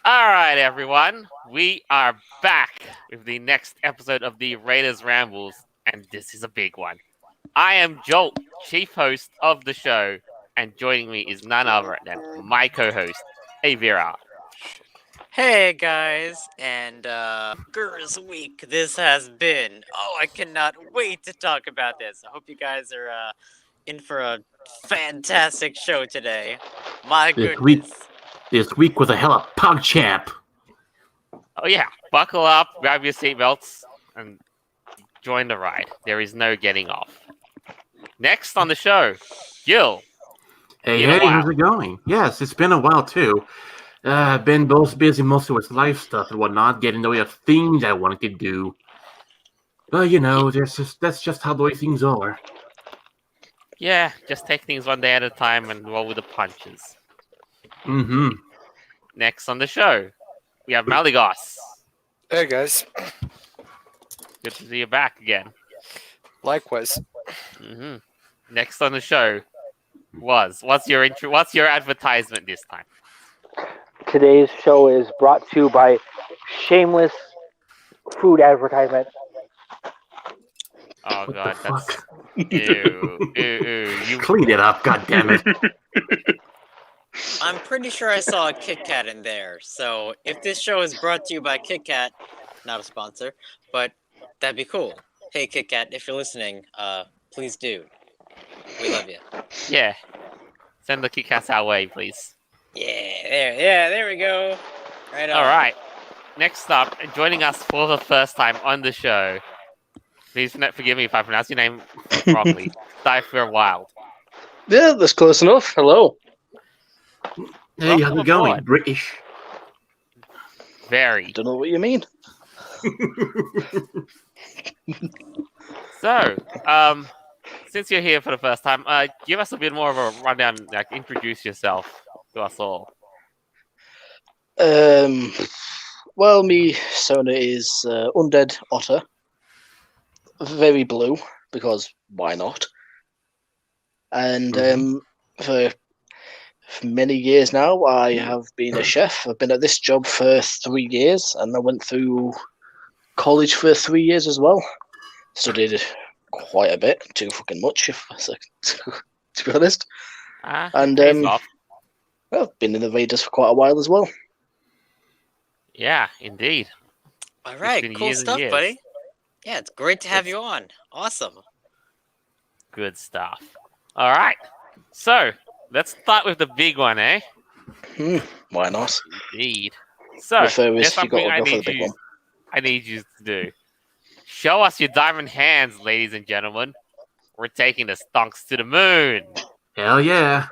All right, everyone. We are back with the next episode of the Raiders Rambles, and this is a big one. I am Jolt, chief host of the show, and joining me is none other than my co-host, Avira. Hey guys, and Gur's week this has been. Oh, I cannot wait to talk about this. I hope you guys are in for a fantastic show today. My This week, goodness. this week was a hella pug champ. Oh yeah, buckle up, grab your seatbelts, and join the ride. There is no getting off. Next on the show, Gil. Hey, Been a hey, while. how's it going? Yes, it's been a while too. I've been both busy mostly with life stuff and whatnot, getting in the way of things I wanted to do. But that's just how the way things are. Yeah, just take things one day at a time and roll with the punches. Mm-hmm. Next on the show, we have Maligos. Hey guys, Good to see you back again. likewise. hmm Next on the show what's your advertisement this time? Today's show is brought to you by shameless food advertisement. Oh What god, the that's fuck? ew. You Clean it up, god damn it. I'm pretty sure I saw a Kit Kat in there. So if this show is brought to you by Kit Kat, not a sponsor, but that'd be cool. Hey Kit Kat, if you're listening, please do. We love you. yeah. Send the Kit Kats our way, please. There we go. Right on. All right. Next up, joining us for the first time on the show. Please forgive me if I pronounce your name wrongly. Cypher Wild. Yeah, that's close enough. Hello. Hey, how's Welcome it going? aboard. British. Very. Don't know what you mean. So, since you're here for the first time, give us a bit more of a rundown. Like, introduce yourself to us all. Well, me Sona is Undead Otter. Very blue, because why not? And for many years now, I have been a chef. I've been at this job for 3 years, and I went through college for 3 years as well. Studied quite a bit, too fucking much, to be honest. And pays off. I've been in the Raiders for quite a while as well. Yeah, indeed. All right, been cool years and stuff, years. buddy. Yeah, it's great to have It's- you on. Awesome. Good stuff. All right. So, let's start with the big one, eh? Why not? Indeed. So, If there there's is, you got something to go for the big one. I need you to do. Show us your diamond hands, ladies and gentlemen. We're taking the stonks to the moon. Hell yeah.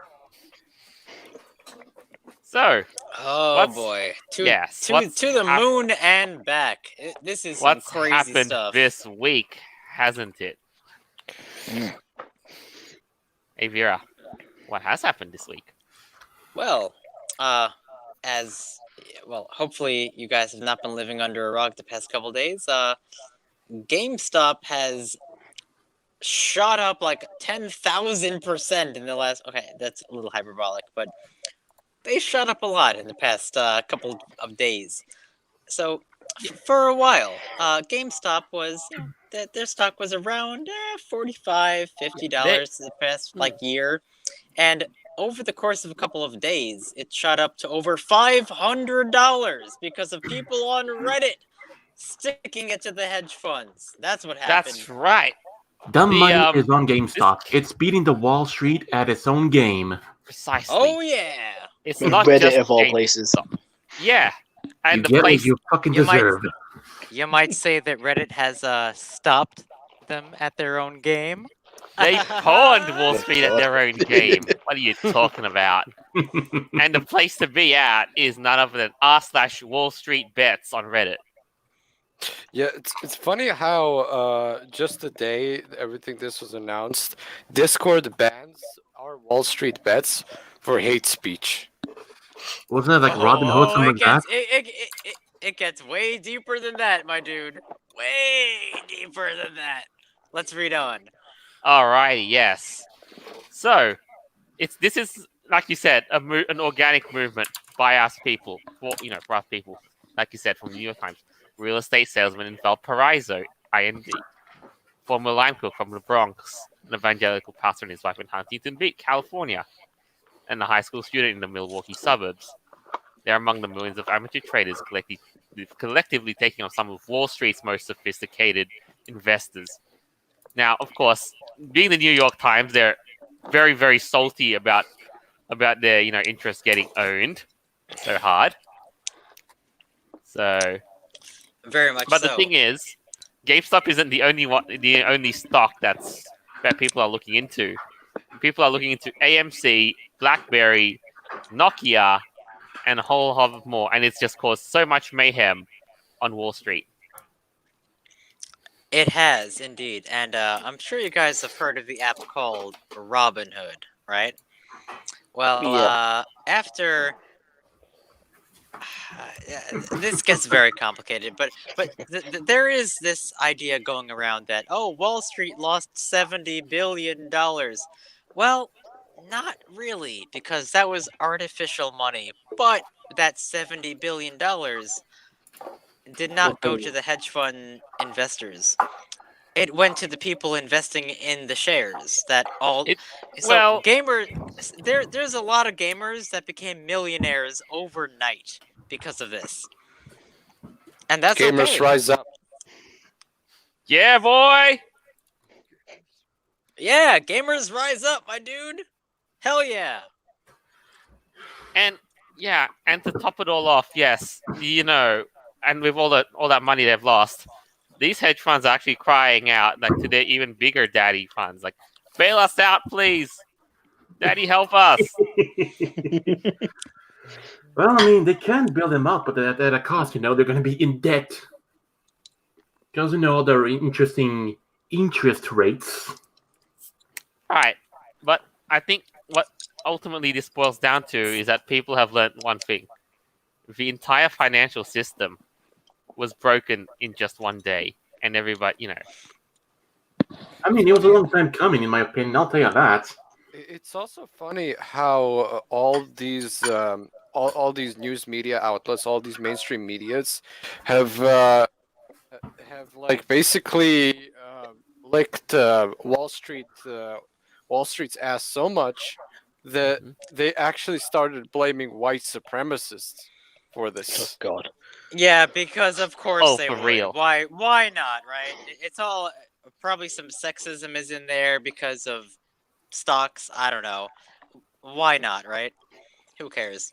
So, Oh What's- boy. yes, To what's the hap- moon and back. This is some what's crazy happened stuff. this week, hasn't it? Hey, Vera, what has happened this week? Well, hopefully you guys have not been living under a rock the past couple days. GameStop has shot up like 10,000% in the last. Okay, that's a little hyperbolic, but they shot up a lot in the past couple of days. So for a while, GameStop was their stock was around $45, $50 the past year, and over the course of a couple of days, it shot up to over $500 because of people on Reddit sticking it to the hedge funds. That's what happened. That's right. Dumb The, money is on GameStop. It's beating the Wall Street at its own game. Precisely. Oh yeah. It's not Reddit just of all GameStop. places. Yeah. And You the get what place you fucking You might- deserve. You might say that Reddit has stopped them at their own game. they pawned Wall Street at their own game. What are you talking about? And the place to be at is none other than r/Wall Street Bets on Reddit. Yeah, it's funny how just the day everything this was announced, Discord bans our Wall Street bets for hate speech. Wasn't it like Robin Hood, something like that? It gets way deeper than that, my dude. Way deeper than that. Let's read on. Alrighty, yes. So, this is like you said, an organic movement by us people, for us people. Like you said, from the New York Times, real estate salesman in Valparaiso, IND, former lime cook from the Bronx, an evangelical pastor and his wife in Huntington Beach, California, and a high school student in the Milwaukee suburbs. They're among the millions of amateur traders collectively taking on some of Wall Street's most sophisticated investors. Now, of course, being the New York Times, they're very, very salty about their interest getting owned so hard. So, Very much but so. the thing is, GameStop isn't the only stock that people are looking into. People are looking into AMC, BlackBerry, Nokia, and a whole lot more, and it's just caused so much mayhem on Wall Street. It has indeed, and I'm sure you guys have heard of the app called Robinhood, right? Well, Yeah. after this gets very complicated, but there is this idea going around that Wall Street lost $70 billion. Well, not really, because that was artificial money, but that $70 billion did not go to the hedge fund investors. It went to the people investing in the shares. There's a lot of gamers that became millionaires overnight because of this, and that's Gamers okay. rise up. Yeah, boy. Yeah, gamers rise up, my dude. Hell yeah. And to top it all off, yes, and with all that money they've lost, these hedge funds are actually crying out like to their even bigger daddy funds, like, bail us out, please. Daddy, help us. Well, I mean, they can build them up, but at a cost. They're going to be in debt. Because, their interesting interest rates. All right, but I think what ultimately this boils down to is that people have learned one thing. The entire financial system was broken in just one day, and everybody, I mean, it was a long time coming, in my opinion. I'll tell you that. It's also funny how all these news media outlets, all these mainstream medias, have like basically licked Wall Street's ass so much that they actually started blaming white supremacists for this. Oh God. Yeah, because of course they for would. real. Why not, right? It's all probably some sexism is in there because of stocks. I don't know. Why not, right? Who cares?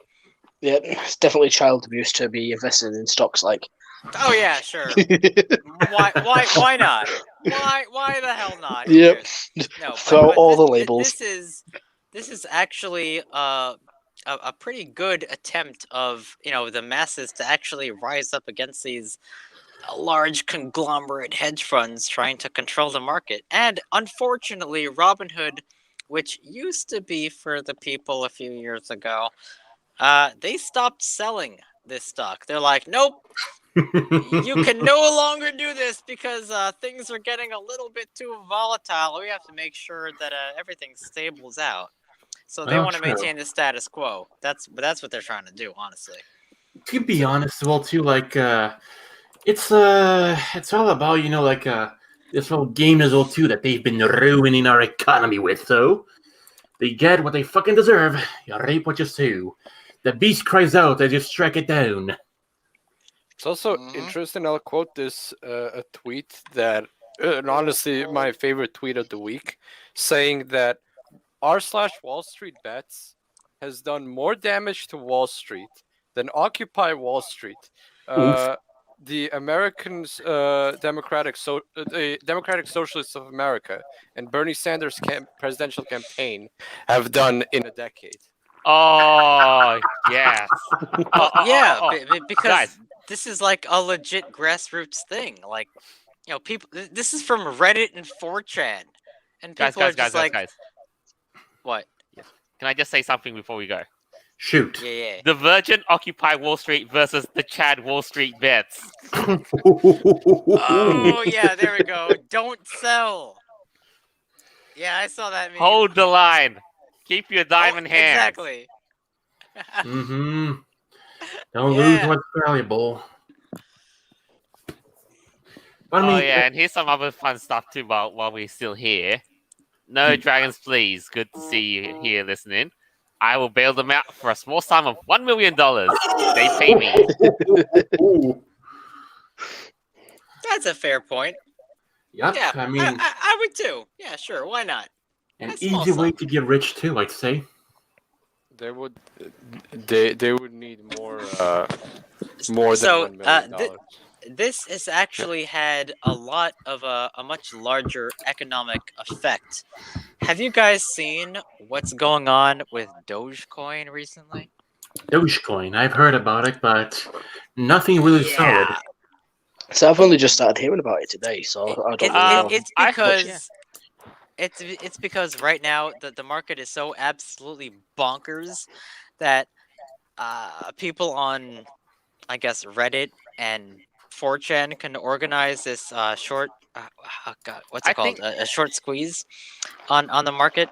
Yeah, it's definitely child abuse to be invested in stocks like. Oh yeah, sure. Why not? Why the hell not? Who Yep. cares? No, Throw all the labels. This is actually a pretty good attempt of the masses to actually rise up against these large conglomerate hedge funds trying to control the market. And unfortunately, Robinhood, which used to be for the people a few years ago, they stopped selling this stock. They're like, nope. You can no longer do this because things are getting a little bit too volatile. We have to make sure that everything stables out. So they want to maintain the status quo. That's what they're trying to do, honestly. To be honest, well, too, like, it's all about this whole game as well too that they've been ruining our economy with. So they get what they fucking deserve. You reap what you sow. The beast cries out as you strike it down. It's also interesting. I'll quote this a tweet that, and honestly, my favorite tweet of the week, saying that r/Wall Street Bets has done more damage to Wall Street than Occupy Wall Street. The Americans, Democratic Socialists of America, and Bernie Sanders' presidential campaign have done in a decade. Oh yes. Because guys, this is like a legit grassroots thing. Like, people. This is from Reddit and 4chan, and people are just like, guys. What? Can I just say something before we go? Shoot. Yeah. The Virgin Occupy Wall Street versus the Chad Wall Street Bets. Oh yeah, there we go. Don't sell. Yeah, I saw that meme. Hold the line. Keep your diamond hands. Exactly. Mm-hmm. Don't lose Yeah. what's valuable. But I Oh mean, yeah, and here's some other fun stuff too while we're still here. No dragons, please. Good to see you here listening. I will bail them out for a small sum of $1 million. They pay me. ooh, That's a fair point. yep. Yeah, I mean, I would too. Yeah, sure. Why not? an That's small easy way sum. to get rich too, I'd say. They would need more than So, $1 million. This has actually had a lot of a much larger economic effect. Have you guys seen what's going on with Dogecoin recently? Dogecoin, I've heard about it, but nothing really solid. Yeah, So I've only just started hearing about it today, so I don't really know. it's I- because it's because right now the market is so absolutely bonkers that people on, I guess, Reddit and 4chan can organize this short oh God, what's it I called? think- A short squeeze on the market,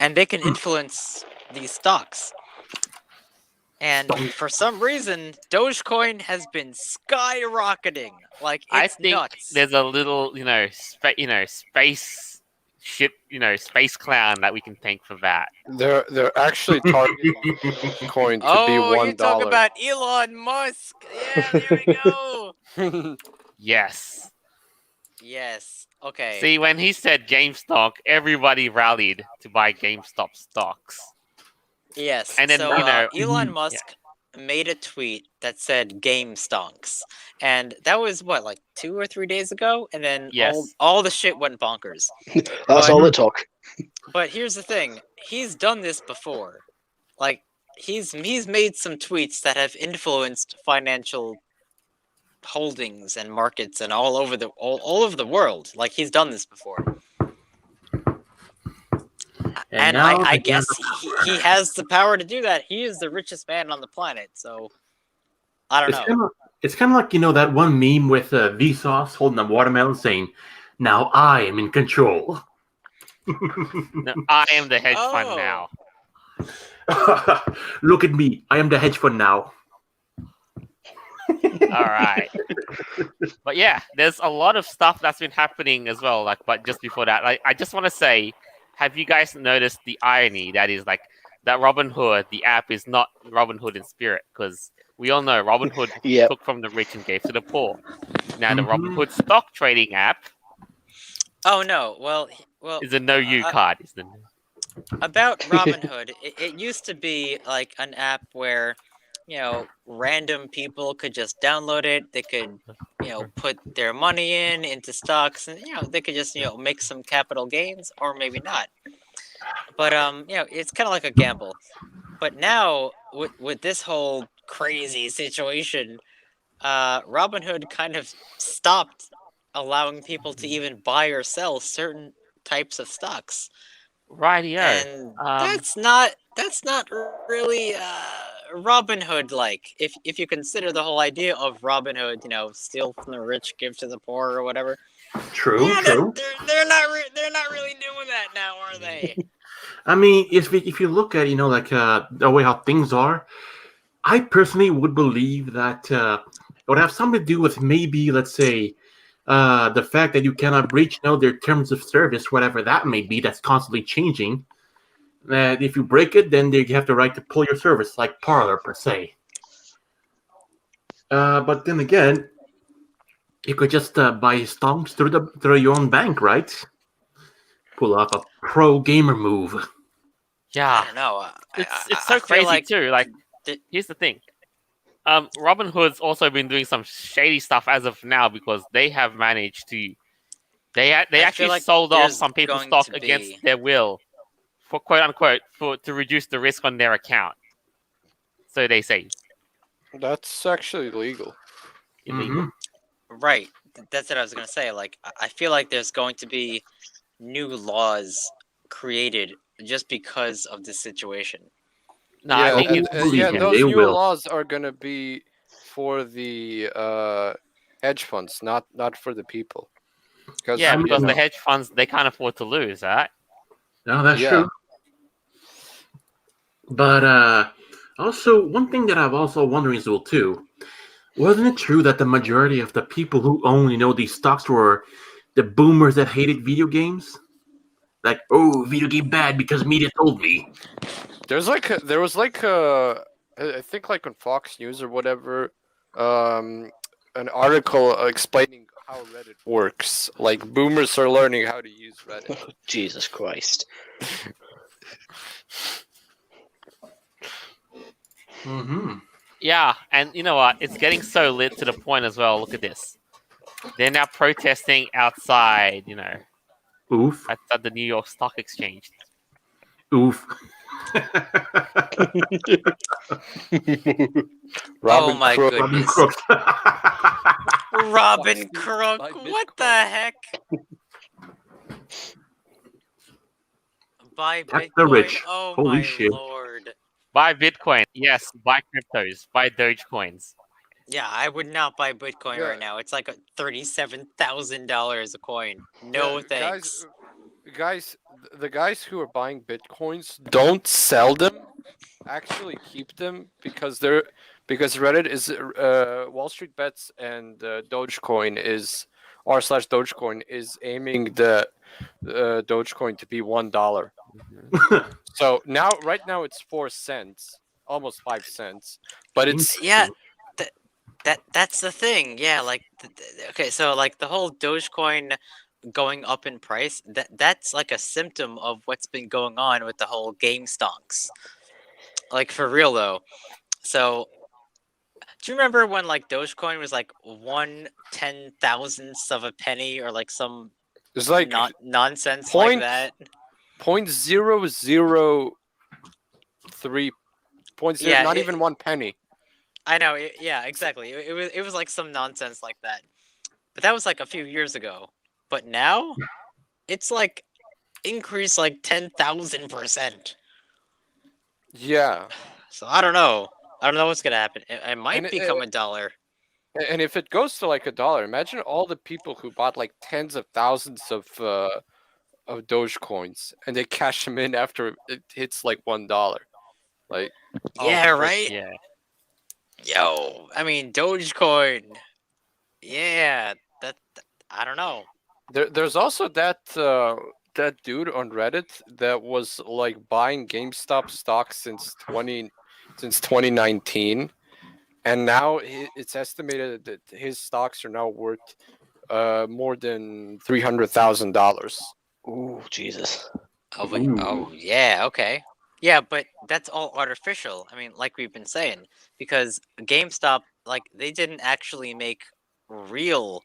and they can influence these stocks. And Stonk. for some reason, Dogecoin has been skyrocketing. Like I it's think nuts. there's a little, space shit, space clown that we can thank for that. They're actually targeting coin to be Oh, you talk $1. about Elon Musk. Yeah, there we go. Yes. Yes. Okay. See, when he said GameStop, everybody rallied to buy GameStop stocks. Yes. And then, so Elon mhm, Musk made a tweet that said "game stonks," and that was what, like 2 or 3 days ago, and then Yes. all the shit went bonkers. That's But- all it took. But here's the thing: he's done this before. Like he's made some tweets that have influenced financial holdings and markets and all over the world. Like he's done this before. And now I they guess got he has the power to do that. He is the richest man on the planet, so I don't know. It's kind of like that one meme with Vsauce holding a watermelon saying, "Now I am in control." No, I am the hedge fund Oh. now. Look at me, I am the hedge fund now. All right. But yeah, there's a lot of stuff that's been happening as well. But just before that, I just want to say, have you guys noticed the irony that is that Robinhood, the app, is not Robinhood in spirit? Because we all know Robinhood Yep. took from the rich and gave to the poor. Now the Mhm. Robinhood stock trading app Oh no. Well, is a no you card. Is the about Robinhood, it used to be like an app where, random people could just download it. They could, put their money into stocks, and they could just, make some capital gains or maybe not. But it's kind of like a gamble. But now with this whole crazy situation, Robinhood kind of stopped allowing people to even buy or sell certain types of stocks. rightio. And that's not really Robin Hood like. If you consider the whole idea of Robin Hood, steal from the rich, give to the poor, or whatever. True, Yeah, true. they're not really doing that now, are they? I mean, if you look at the way how things are, I personally would believe that it would have something to do with maybe, let's say, the fact that you cannot breach their terms of service, whatever that may be, that's constantly changing. That if you break it, then they have the right to pull your service, like Parlor per se. But then again, you could just buy stonks through your own bank, right? Pull off a pro gamer move. I Yeah, don't know. it's so I feel crazy like too. Like, th- here's the thing. Robinhood's also been doing some shady stuff as of now because they have managed to. They feel actually like sold off there's some people's going stock to against be- their will, for quote unquote, to reduce the risk on their account. So they say That's actually legal. illegal. Mhm. Right. That's what I was gonna say. Like, I feel like there's going to be new laws created just because of this situation. No, I think it's and those they new will. laws are gonna be for the hedge funds, not for the people. Because yeah, I mean, because the hedge funds they can't afford to lose, right? No, that's Yeah. true. But also one thing that I've also wondering as well too. Wasn't it true that the majority of the people who only know these stocks were the boomers that hated video games? Like, oh, video game bad because media told me. There was I think like on Fox News or whatever, an article explaining how Reddit works. Like boomers are learning how to use Reddit. Jesus Christ. Mm-hmm. Yeah, and you know what? It's getting so lit to the point as well. Look at this. They're now protesting outside, Oof. outside the New York Stock Exchange. Oof. Oh my Crook. Robin goodness. Crook. Robin Fox Crook, buy what the Bitcoin. heck? Buy Tax Bitcoin? the rich. Oh Holy my shit. lord. Buy Bitcoin. Yes, buy cryptos. Buy Dogecoins. Yeah, I would not buy Bitcoin Yeah. right now. It's like $37,000 a coin. No Yeah, thanks. the guys who are buying bitcoins don't sell them. Actually, keep them because Reddit is Wall Street Bets and Dogecoin is r/Dogecoin is aiming the Dogecoin to be $1. So right now it's 4 cents, almost 5 cents, but it's Yeah, that's the thing. Yeah, like okay, so like the whole Dogecoin going up in price, that's like a symptom of what's been going on with the whole game stonks. Like for real though. So do you remember when like Dogecoin was like 1/10,000th of a penny or like some it's like nonsense like point that? 0.003 Yeah, not even 1 penny. I know. Yeah, exactly. It was like some nonsense like that. But that was like a few years ago. But now it's like increased like 10,000%. Yeah, So I don't know. I don't know what's gonna happen. It might And it- become $1. and if it goes to like $1, imagine all the people who bought like tens of thousands of Dogecoins and they cash them in after it hits like $1. Like, Yeah, frick. right. Yeah. Yo, I mean Dogecoin. Yeah, I don't know. There's also that dude on Reddit that was like buying GameStop stocks since 2019, and now it's estimated that his stocks are now worth more than $300,000. Ooh, Jesus. Oh, but, Ooh. oh yeah, okay. Yeah, but that's all artificial. I mean, like we've been saying, because GameStop, like they didn't actually make real,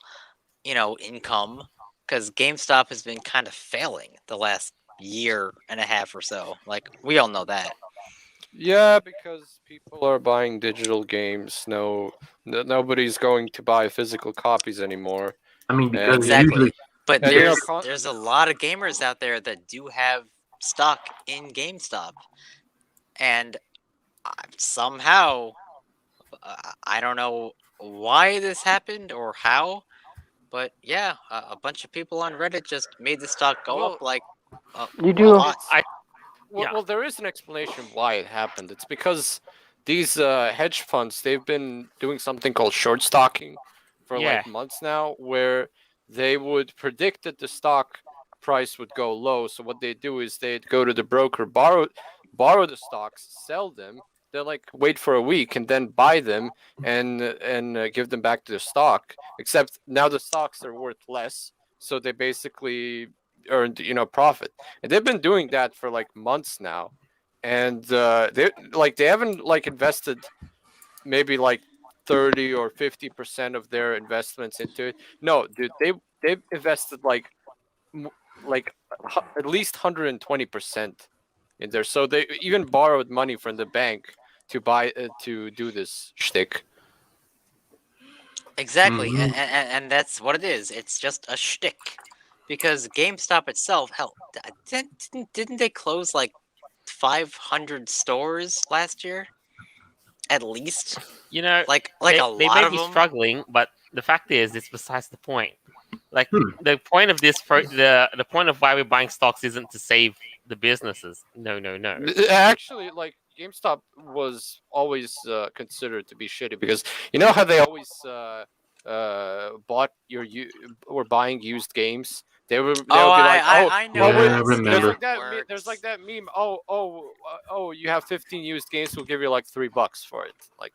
income, because GameStop has been kind of failing the last year and a half or so. Like we all know that. Yeah, because people are buying digital games. Nobody's going to buy physical copies anymore. I mean, because Exactly. usually, But And, there's a lot of gamers out there that do have stock in GameStop, and somehow I don't know why this happened or how, but yeah, a bunch of people on Reddit just made the stock go Well, up like You a do. lot. Yeah. Well, there is an explanation why it happened. It's because these hedge funds, they've been doing something called short stocking for Yeah. like months now, where they would predict that the stock price would go low. So what they do is they'd go to the broker, borrow the stocks, sell them. They like wait for a week and then buy them and give them back to the stock. Except now the stocks are worth less, so they basically earned profit. And they've been doing that for like months now, and they haven't like invested maybe like 30 or 50% of their investments into it. No, dude, they've invested like at least 120% in there. So they even borrowed money from the bank to buy to do this shtick. Exactly, Mhm. and that's what it is. It's just a shtick, because GameStop itself, hell, didn't they close like 500 stores last year? At least, You know, like they, a they lot may of be them. struggling, but the fact is, it's besides the point. Like Hmm. the point of the point of why we're buying stocks isn't to save the businesses. No. Actually, like GameStop was always considered to be shitty because you know how they always bought or buying used games. They would be like, I know Yeah, I how remember. scam there's like works. that meme. Oh, you have 15 used games. We'll give you like $3 for it. Like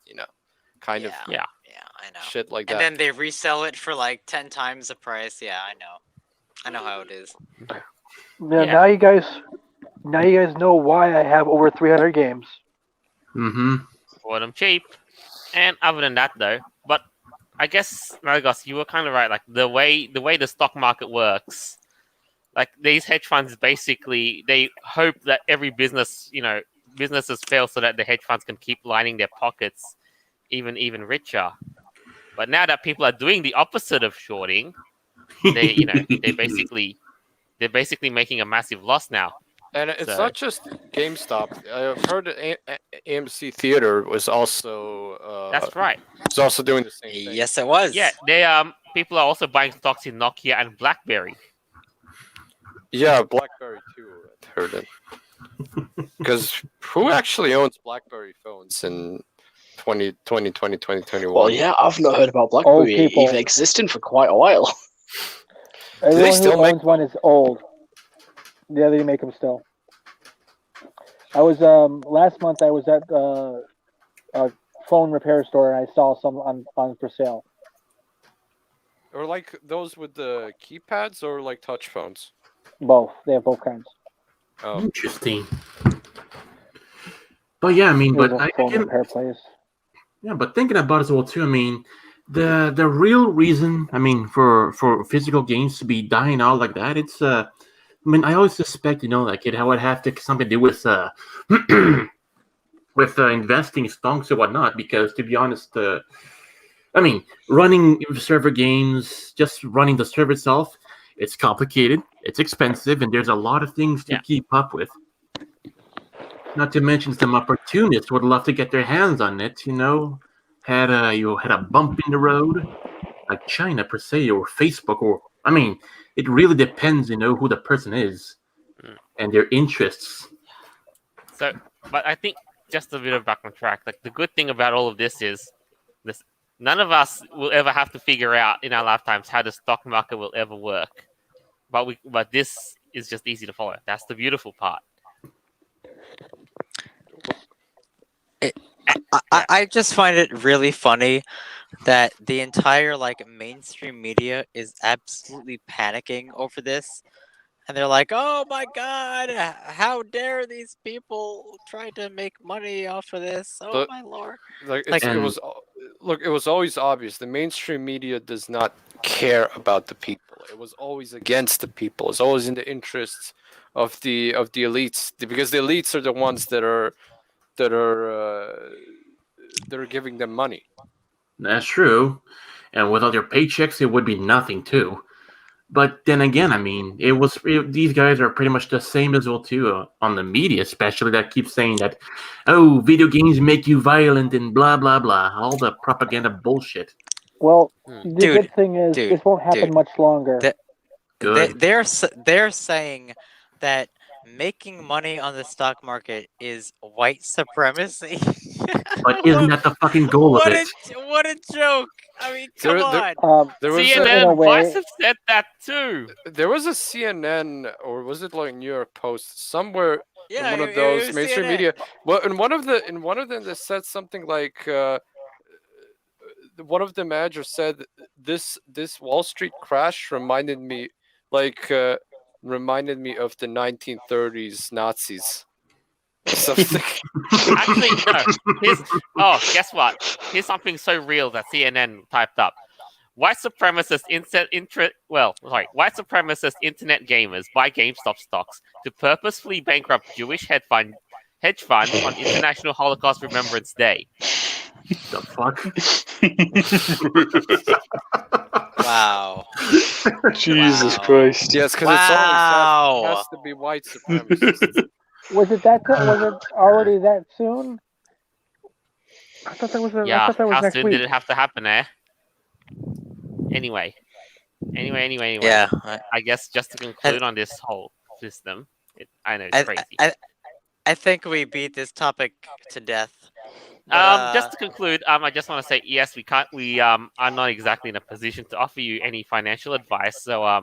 kind of Yeah, I know. shit like And that. then they resell it for like 10 times the price. Yeah, I know how it is. Yeah, Yeah. Now you guys know why I have over 300 games. Mm-hmm. Bought them cheap. And other than that, though, but I guess Nargos, you were kind of right. Like the way the stock market works, like these hedge funds basically they hope that every businesses fail so that the hedge funds can keep lining their pockets even richer. But now that people are doing the opposite of shorting, they're basically making a massive loss now. And it's So not just GameStop. I've heard that AMC Theater was also that's right. doing the same thing. Yes, it was. Yeah, they people are also buying stocks in Nokia and BlackBerry. Yeah, BlackBerry too. I've heard it. Because who actually owns BlackBerry phones in 2020, 2021? Well, yeah, I've not heard about BlackBerry people. even existing for quite a while. Everyone who still make owns one is old. Yeah, they make them still. I was last month. I was at a phone repair store and I saw some on for sale. Or like those with the keypads or like touch phones? Both. They have both kinds. Oh. Interesting. But yeah, I mean, There's but a I phone can, repair place. yeah, but thinking about it as well too. I mean, the real reason, I mean, for physical games to be dying out like that, it's I mean, I always suspect, like it would have to something to do with with investing stonks or whatnot. Because to be honest, I mean, running server games, just running the server itself, it's complicated, it's expensive, and there's a lot of things to Yeah. keep up with. Not to mention some opportunists would love to get their hands on it. Had a bump in the road, like China per se, or Facebook, or I mean, it really depends, who the person is Mm. and their interests. So, but I think just a bit of back on track. Like the good thing about all of this is this: none of us will ever have to figure out in our lifetimes how the stock market will ever work. But this is just easy to follow. That's the beautiful part. I just find it really funny that the entire mainstream media is absolutely panicking over this, and they're like, "Oh my God, how dare these people try to make money off of this? Oh But- my lord!" Like Like- it was always obvious. The mainstream media does not care about the people. It was always against the people. It's always in the interests of the elites, because the elites are the ones that are giving them money. That's true. And without their paychecks, it would be nothing too. But then again, I mean, these guys are pretty much the same as well too on the media, especially that keeps saying that, oh, video games make you violent and blah blah blah, all the propaganda bullshit. Well, Hmm. the Dude, good thing is dude, this won't happen dude. much longer. That- Good. They're saying that making money on the stock market is white supremacy. But isn't that the fucking goal of it? What a joke! I mean, come There- on. There was in a CNN, way- Vice have said that too. there was a CNN, or was it like New York Post, somewhere Yeah, in one it of those was mainstream CNN. media. Well, in one of them, they said something like, one of the managers said this Wall Street crash reminded me of the 1930s Nazis. Something. Actually, no. Guess what? Here's something so real that CNN typed up. White supremacist white supremacist internet gamers buy GameStop stocks to purposefully bankrupt Jewish hedge fund on International Holocaust Remembrance Day. The fuck? Wow. Jesus Wow. Christ. Yes, because Wow. it has to be white supremacists. Was it already that soon? I thought that was. I Yeah, thought that was how next soon week. did it have to happen, eh? Anyway. Yeah. I guess just to conclude on this whole system, I know it's I, crazy. I, I think we beat this topic to death. But, Just to conclude, I just want to say yes, we can't. We are not exactly in a position to offer you any financial advice. So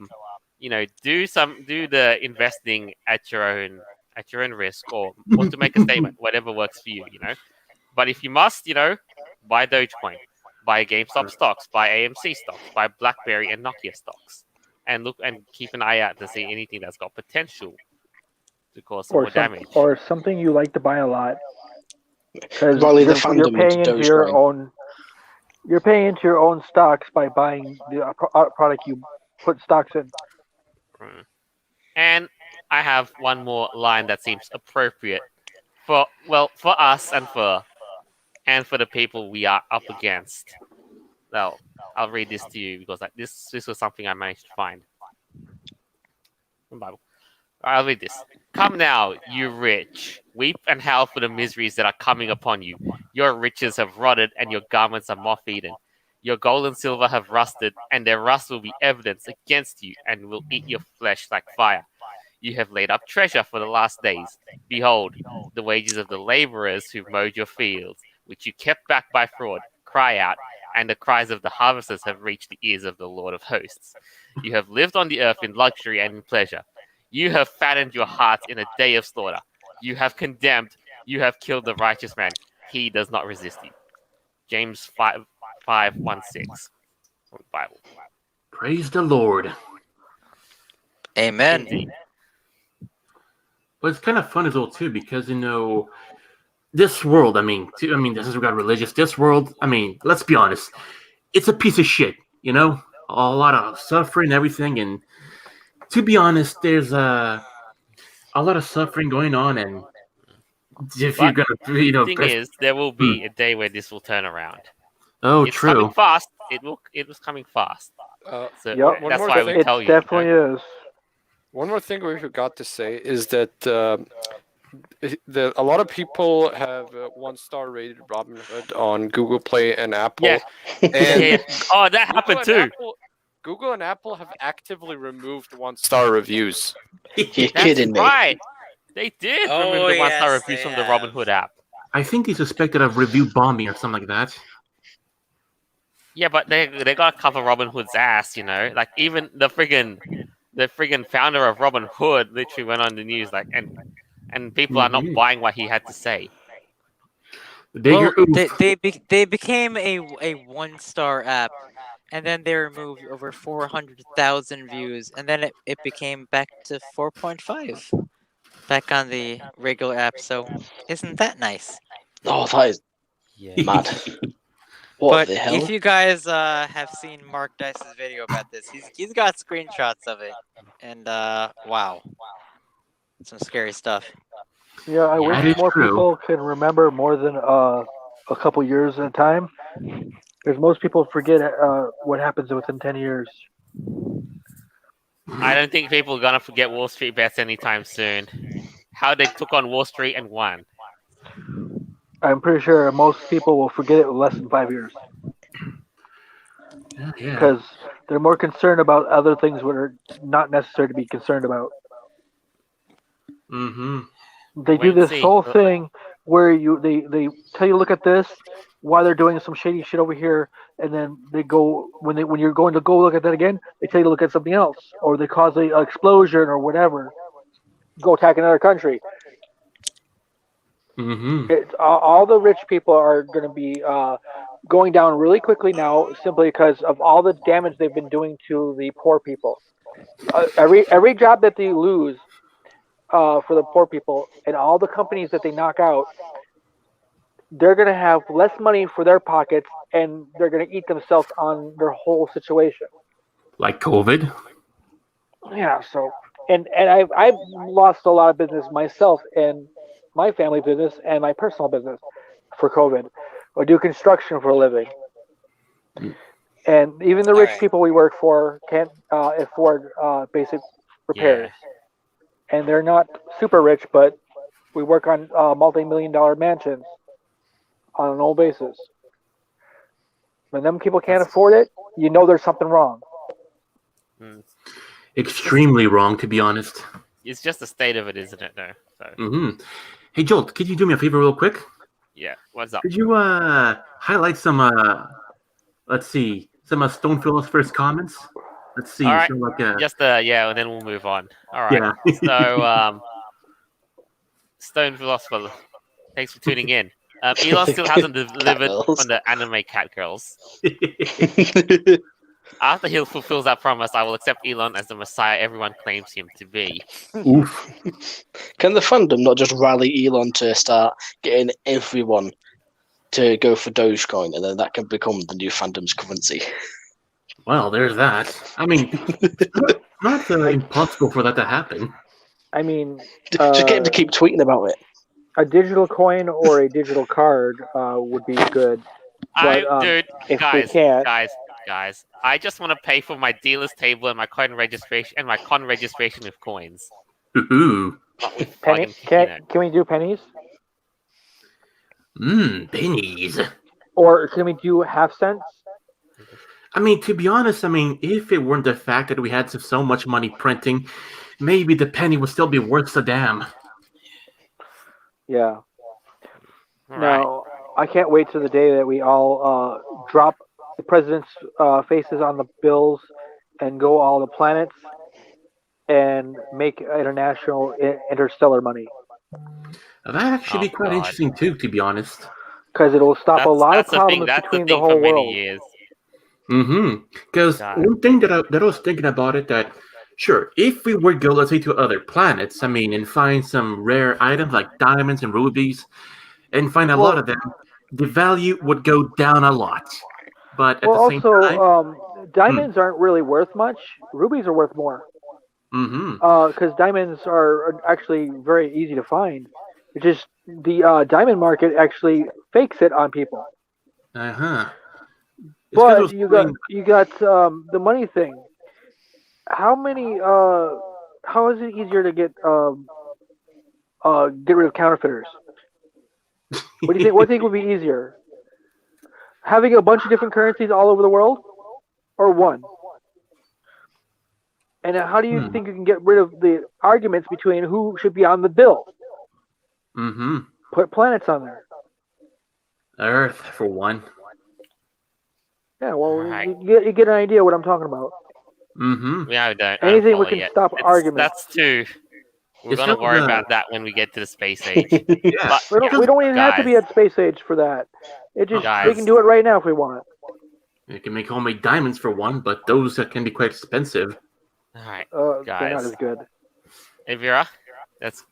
do the investing at your own risk, or to make a statement, whatever works for you. But if you must, buy Dogecoin, buy GameStop stocks, buy AMC stocks, buy BlackBerry and Nokia stocks, and look and keep an eye out to see anything that's got potential to cause some more damage. Or something you like to buy a lot. Because Rally the you're fandom paying into into your Dogecoin. own. You're paying into your own stocks by buying the product you put stocks in. And I have one more line that seems appropriate for us and for the people we are up against. Well, I'll read this to you because this was something I managed to find in the Bible. I'll read this. Come now, you rich, weep and howl for the miseries that are coming upon you. Your riches have rotted and your garments are moth-eaten. Your gold and silver have rusted, and their rust will be evidence against you and will eat your flesh like fire. You have laid up treasure for the last days. Behold, the wages of the laborers who mowed your fields, which you kept back by fraud, cry out, and the cries of the harvesters have reached the ears of the Lord of hosts. You have lived on the earth in luxury and in pleasure. You have fattened your hearts in a day of slaughter. You have condemned, you have killed the righteous man. He does not resist you. James 5:1-6 from the Bible. Praise the Lord. Amen. Indeed. But it's kind of fun as well too, because this world. This is regard religious. This world. Let's be honest. It's a piece of shit. A lot of suffering, and everything, and to be honest, there's a lot of suffering going on, and if But you're gonna, the thing is, there will be a day where this will turn around. oh, It's coming true. fast. It was coming fast. So Yep. that's more why thing- we It tell you. definitely is. One more thing we forgot to say is that a lot of people have 1-star rated Robinhood on Google Play and Apple. Yeah. And Yeah. Oh, that happened too. Google and Apple have actively removed 1-star reviews. You're That's kidding me. right. They did Oh, remove the one-star yes, reviews they from the have. Robinhood app. I think he's suspected of review bombing or something like that. Yeah, but they gotta cover Robinhood's ass, Like even the friggin' founder of Robinhood literally went on the news, and people are not buying what he had to say. Bigger Well, oof. they became a 1-star app, and then they removed over 400,000 views, and then it became back to 4.5 back on the regular app. So isn't that nice? Oh, that is Yeah. mad. What But the hell? if you guys have seen Mark Dice's video about this, he's got screenshots of it, and wow, some scary stuff. Yeah, I Yeah. wish That is more true. people can remember more than a couple years at a time. Because most people forget what happens within 10 years. I don't think people are gonna forget Wall Street bets anytime soon. How they took on Wall Street and won. I'm pretty sure most people will forget it in less than 5 years. Yeah. Because they're more concerned about other things that are not necessary to be concerned about. Mm-hmm. They Wait do and this see. whole thing where they tell you look at this while they're doing some shady shit over here, and then they go when you're going to go look at that again, they tell you to look at something else, or they cause a explosion or whatever, go attack another country. Mm-hmm. All the rich people are going to be going down really quickly now, simply because of all the damage they've been doing to the poor people. Every job that they lose for the poor people, and all the companies that they knock out, they're going to have less money for their pockets, and they're going to eat themselves on their whole situation. Like COVID. Yeah. So, and I've lost a lot of business myself, and my family business and my personal business for COVID. I do construction for a living, and even the rich Alright. people we work for can't afford basic repairs. And they're not super rich, but we work on multi-million-dollar mansions on an old basis. When them people can't afford it, you know there's something wrong. Extremely wrong, to be honest. It's just the state of it, isn't it? No. So Mm-hmm. Hey, Jolt, could you do me a favor real quick? Yeah, what's up? Could you highlight some let's see, some Stone Philosopher's comments? Let's see, All right. so like Just yeah, and then we'll move on. All right. yeah. So Stone Philosopher, thanks for tuning in. Elon still hasn't delivered Catgirls. on the anime cat girls. After he fulfills that promise, I will accept Elon as the messiah everyone claims him to be. Oof. Can the fandom not just rally Elon to start getting everyone to go for Dogecoin, and then that can become the new fandom's currency? Well, there's that. I mean, it's not impossible for that to happen. I mean, Just get him to keep tweeting about it. a digital coin or a digital card would be good. But Dude, if guys, they can't, guys, I just want to pay for my dealer's table and my coin registration and my con registration with coins. Ooh. Not with penny, fucking, you know. can we do pennies? Pennies. Or can we do half cents? I mean, to be honest, I mean, if it weren't the fact that we had so much money printing, maybe the penny would still be worth a damn. Yeah. All right. No, I can't wait to the day that we all drop the president's faces on the bills and go all the planets and make international interstellar money. That'd actually be Oh, quite God. interesting too, to be honest. Because it'll stop a lot of That's the thing. problems That's the between the thing whole for many world. years. Because God. one thing that I was thinking about it, that sure, if we were to go, let's say, to other planets, I mean, and find some rare items like diamonds and rubies, and find a lot of them, the value would go down a lot. But at Well, the same time, also, diamonds aren't really worth much. Rubies are worth more. Because diamonds are actually very easy to find. It's just the diamond market actually fakes it on people. But you got the money thing. How many? How is it easier to get rid of counterfeiters? What do you think? What do you think would be easier? Having a bunch of different currencies all over the world, or one? And how do you think you can get rid of the arguments between who should be on the bill? Put planets on there. Earth, for one. Yeah, well, Right. you get an idea what I'm talking about. Yeah, I don't. Anything we follow can yet. stop arguments. That's too. We're It's gonna not worry the- about that when we get to the space age. Yeah. But We don't even have to guys, be at space age for that. It just we Guys. can do it right now if we want. You can make homemade diamonds for one, but those can be quite expensive. all right, They're not guys. as good. Hey, Vera, let's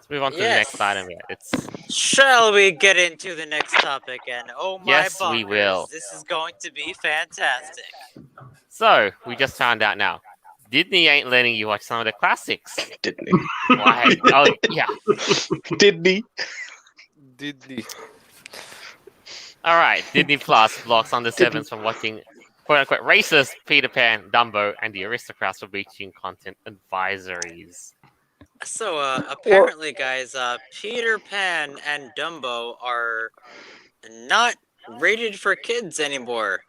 move on to the next Yes. item. Yeah, it's Shall we get into the next topic? And oh my Yes, we bunkers, will. this is going to be fantastic. so we just found out now. Disney ain't letting you watch some of the classics. Didn't he? Why? Oh yeah. Didn't he? Disney. All right. Disney Plus blocks on the sevens from watching "quote unquote" racist Peter Pan, Dumbo, and the Aristocrats for breaching content advisories. So apparently, guys, Peter Pan and Dumbo are not rated for kids anymore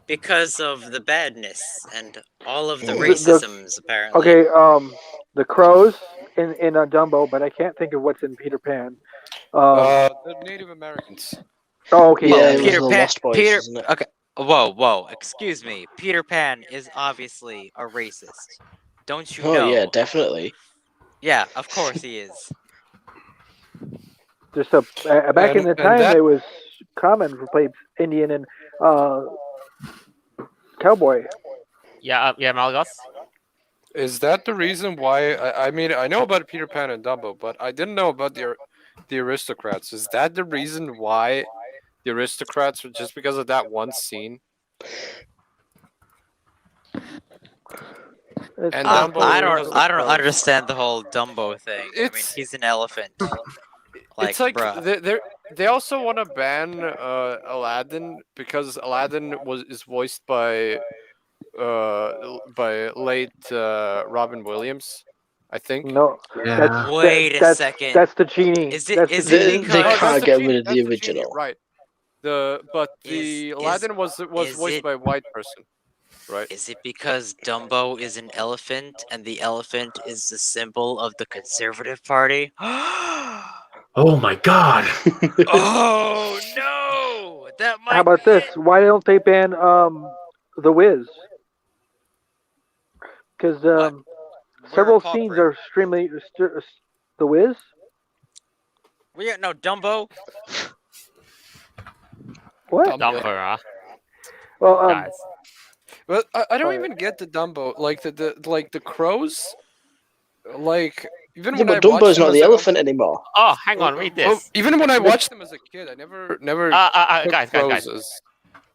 because of the badness and all of the The- racisms. Apparently. Okay, the crows in Dumbo, but I can't think of what's in Peter Pan. The Native Americans. Oh, okay. Yeah, Well, it was Peter the Pan. Lost Boys, Peter. isn't it? Okay. Whoa. Excuse me. Peter Pan is obviously a racist. Don't you Oh know? yeah, definitely. Yeah, of course he is. Just back in And- the and time, that- it was common to play Indian and cowboy. Yeah, Malgos. Is that the reason why? I mean, I know about Peter Pan and Dumbo, but I didn't know about the Aristocrats. Is that the reason why the Aristocrats were just because of that one scene? It's And not- Dumbo I was don't. the I don't crows. understand the whole Dumbo thing. I mean, It's- he's an elephant. It's like bruh. they also want to ban Aladdin because Aladdin is voiced by late Robin Williams, I think. No, Yeah. that's Wait a that's, second. That's the genie. Is it- That's is the it genie. They because- can't that's get genie- rid of that's the genie, original. right? The Is- Aladdin was is voiced it- by a white person, right? Is it because Dumbo is an elephant and the elephant is the symbol of the Conservative Party? Oh my god! Oh no! That might. How about this? Why don't they ban the Wiz? Because What? several Paul scenes Brit- are extremely the Wiz. We got no Dumbo. What? Dumbo, huh? Well, Guys. But I don't Alright. even get the Dumbo, like the crows, like even Yeah, when I but watched Dumbo's them not as the a elephant anymore. Oh, hang on, read well, this. even when I watched them as a kid, I never took Guys, crows guys. as.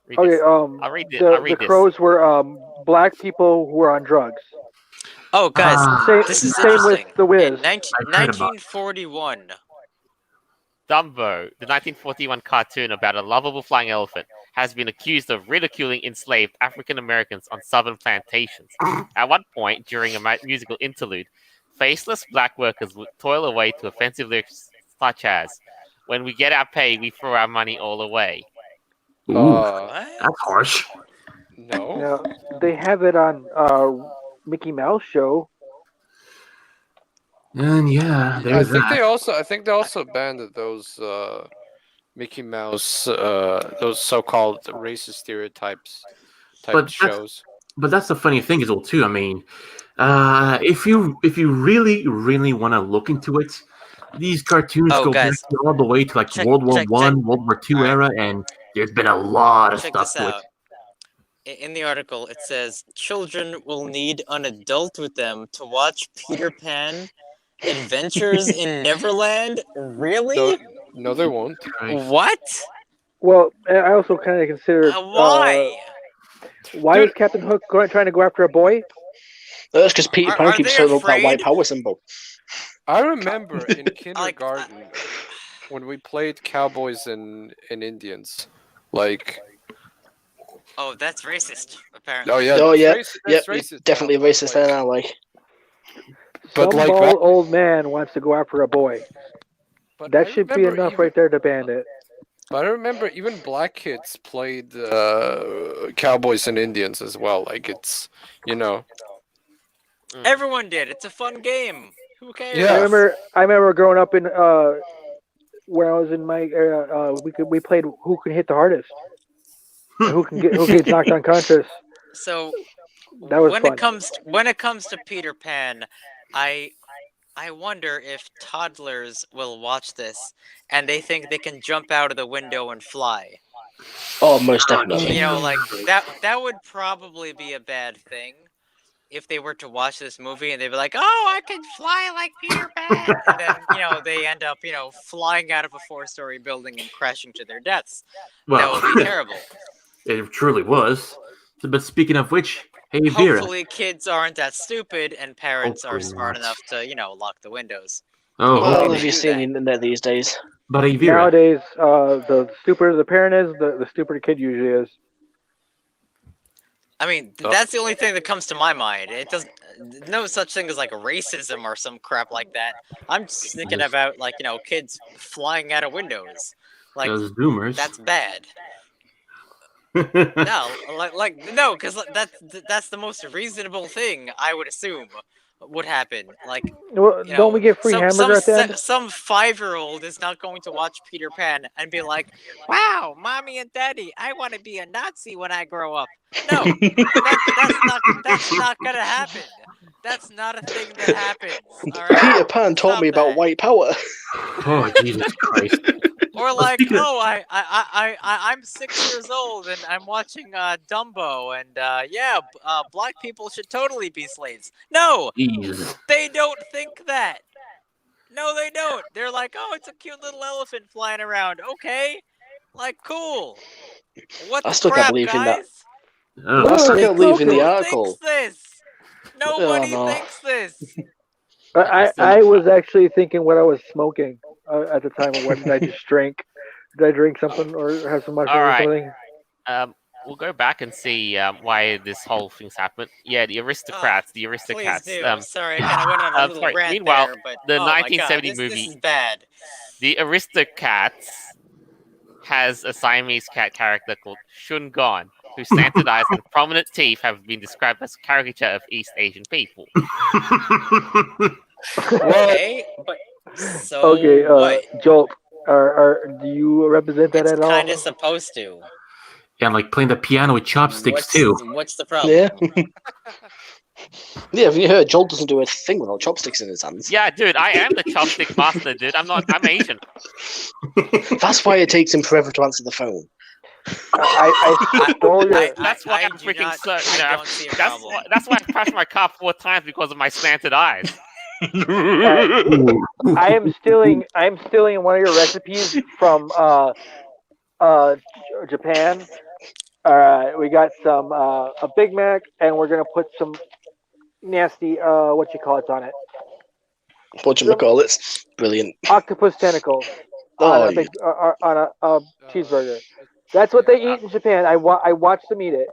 Read Okay. this. I'll read this. I'll The read this. crows were black people who were on drugs. Oh, guys, Same, this is same with interesting. the Wiz. In 1941. Dumbo, the 1941 cartoon about a lovable flying elephant, has been accused of ridiculing enslaved African Americans on southern plantations. At one point, during a musical interlude, faceless black workers would toil away to offensive lyrics such as, "When we get our pay, we throw our money all away." Ooh, What? that's harsh. No. Yeah, they have it on Mickey Mouse show. And yeah, I there's think that. I think they also banned those Mickey Mouse those so-called racist stereotypes type But shows. that's the funny thing as well too. I mean, if you really want to look into it, these cartoons Oh, go back guys, all the way to like check- World War check- One, World War Two Alright. era, and there's been a lot of Check stuff this to it. out. In the article, it says children will need an adult with them to watch Peter Pan Adventures in Neverland. Really? No, they won't. Christ. What? Well, I also kind of consider Why? why Dude. is Captain Hook trying to go after a boy? That's because Peter Are Pan keeps they throwing up that white afraid? power symbol. I remember in kindergarten when we played cowboys and Indians. Like, Oh, that's racist. Apparently. oh yeah, Oh that's yeah, racist, yep, that's racist. definitely now, but, racist there now. Like, But Some like bald back- old man wants to go after a boy. but That I should be remember enough even- right there to ban it. But I remember even black kids played cowboys and Indians as well. Like it's, you know, Everyone did. It's a fun game. Who cares? Yeah. I remember growing up in when I was in my area. We played who can hit the hardest, and who gets knocked unconscious. So That was when fun. it comes to Peter Pan, I wonder if toddlers will watch this and they think they can jump out of the window and fly. oh, most definitely. You know, like that would probably be a bad thing if they were to watch this movie and they'd be like, "Oh, I can fly like Peter Pan," and then they end up flying out of a 4-story building and crashing to their deaths. Well, That would be terrible. it truly was. But speaking of which, hey Vera. Hopefully, kids aren't that stupid and parents are Hopefully smart not. enough to lock the windows. Oh, Well, hopefully have they you do seen that. the internet these days? but hey Vera. Nowadays, the stupider the parent is, the stupider the kid usually is. I mean, that's the only thing that comes to my mind. It doesn't. No such thing as like racism or some crap like that. I'm just thinking Just- about kids flying out of windows. Like Those Zoomers. that's bad. No, no, because that's the most reasonable thing I would assume would happen. Like, Well, don't we get free hamburger at the end? some 5-year-old is not going to watch Peter Pan and be like, "Wow, mommy and daddy, I want to be a Nazi when I grow up." No, that's not gonna happen. That's not a thing that happens. All right? Peter Pan taught Stop me about that. white power. Oh Jesus Christ! Or like, speaking of- oh, I'm 6 years old and I'm watching Dumbo, and black people should totally be slaves. No, Jeez. they don't think that. No, they don't. They're like, oh, it's a cute little elephant flying around. Okay, like cool. What I the still can't crap, believe in guys? that. Oh, I still can't believe in the Who article. thinks this? Nobody no. thinks this. I was actually thinking what I was smoking at the time. What did I just drink? Did I drink something or have some mushrooms Alright. or something? We'll go back and see why this whole thing's happened. Yeah, the aristocrats. The Please aristocrats. do. Sorry, I kind of went on a little sorry. rant Meanwhile, there, but the oh my 1970 God, movie- This is bad. The aristocrats has a Siamese cat character called Shun Gon, whose slanted eyes and prominent teeth have been described as a caricature of East Asian people. Okay, but So Okay, what? Jolt, do you represent that It's at all? kind of supposed to. Yeah, like playing the piano with chopsticks too. What's the problem? Yeah. Yeah, have you heard? Joel doesn't do a thing without chopsticks in his hands. Yeah, dude, I am the chopstick master, dude. I'm Asian. That's why it takes him forever to answer the phone. I stole your. That's why I'm do freaking not- so. I don't see a problem. That's why I crashed my car 4 times because of my slanted eyes. I am stealing. I'm stealing one of your recipes from Japan. We got some a Big Mac, and we're gonna put some nasty what you call it on it, Whatchamacallits. Brilliant. octopus tentacles on Oh, a big on a cheeseburger. That's what they eat in Japan. I watched them eat it.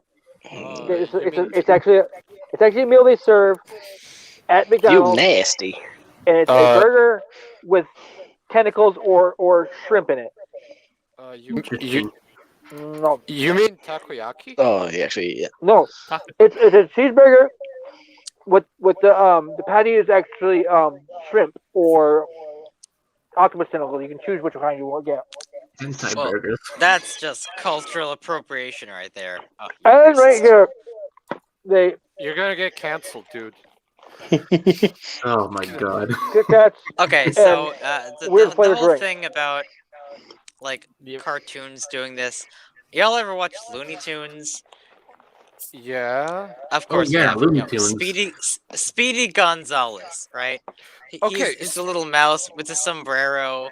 It's actually a meal they serve at you McDonald's, nasty. and it's a burger with tentacles or shrimp in it. You Interesting. No, mean takoyaki? Oh, yeah, actually, yeah. no, it's a cheeseburger with the patty is actually shrimp or octopus tentacles. You can choose which kind you want to get. Hentai Well, burgers. That's just cultural appropriation right there. Oh, you And right racist. here, they You're gonna get canceled, dude. Oh my god. Kit Kats. Okay, so the weird flavored whole drink. thing about like Yep. cartoons doing this. Y'all ever watch Looney Tunes? Yeah. Of Oh course, you yeah, have. Looney You know, Tunes. Speedy Gonzales, right? Okay, He's a little mouse with a sombrero.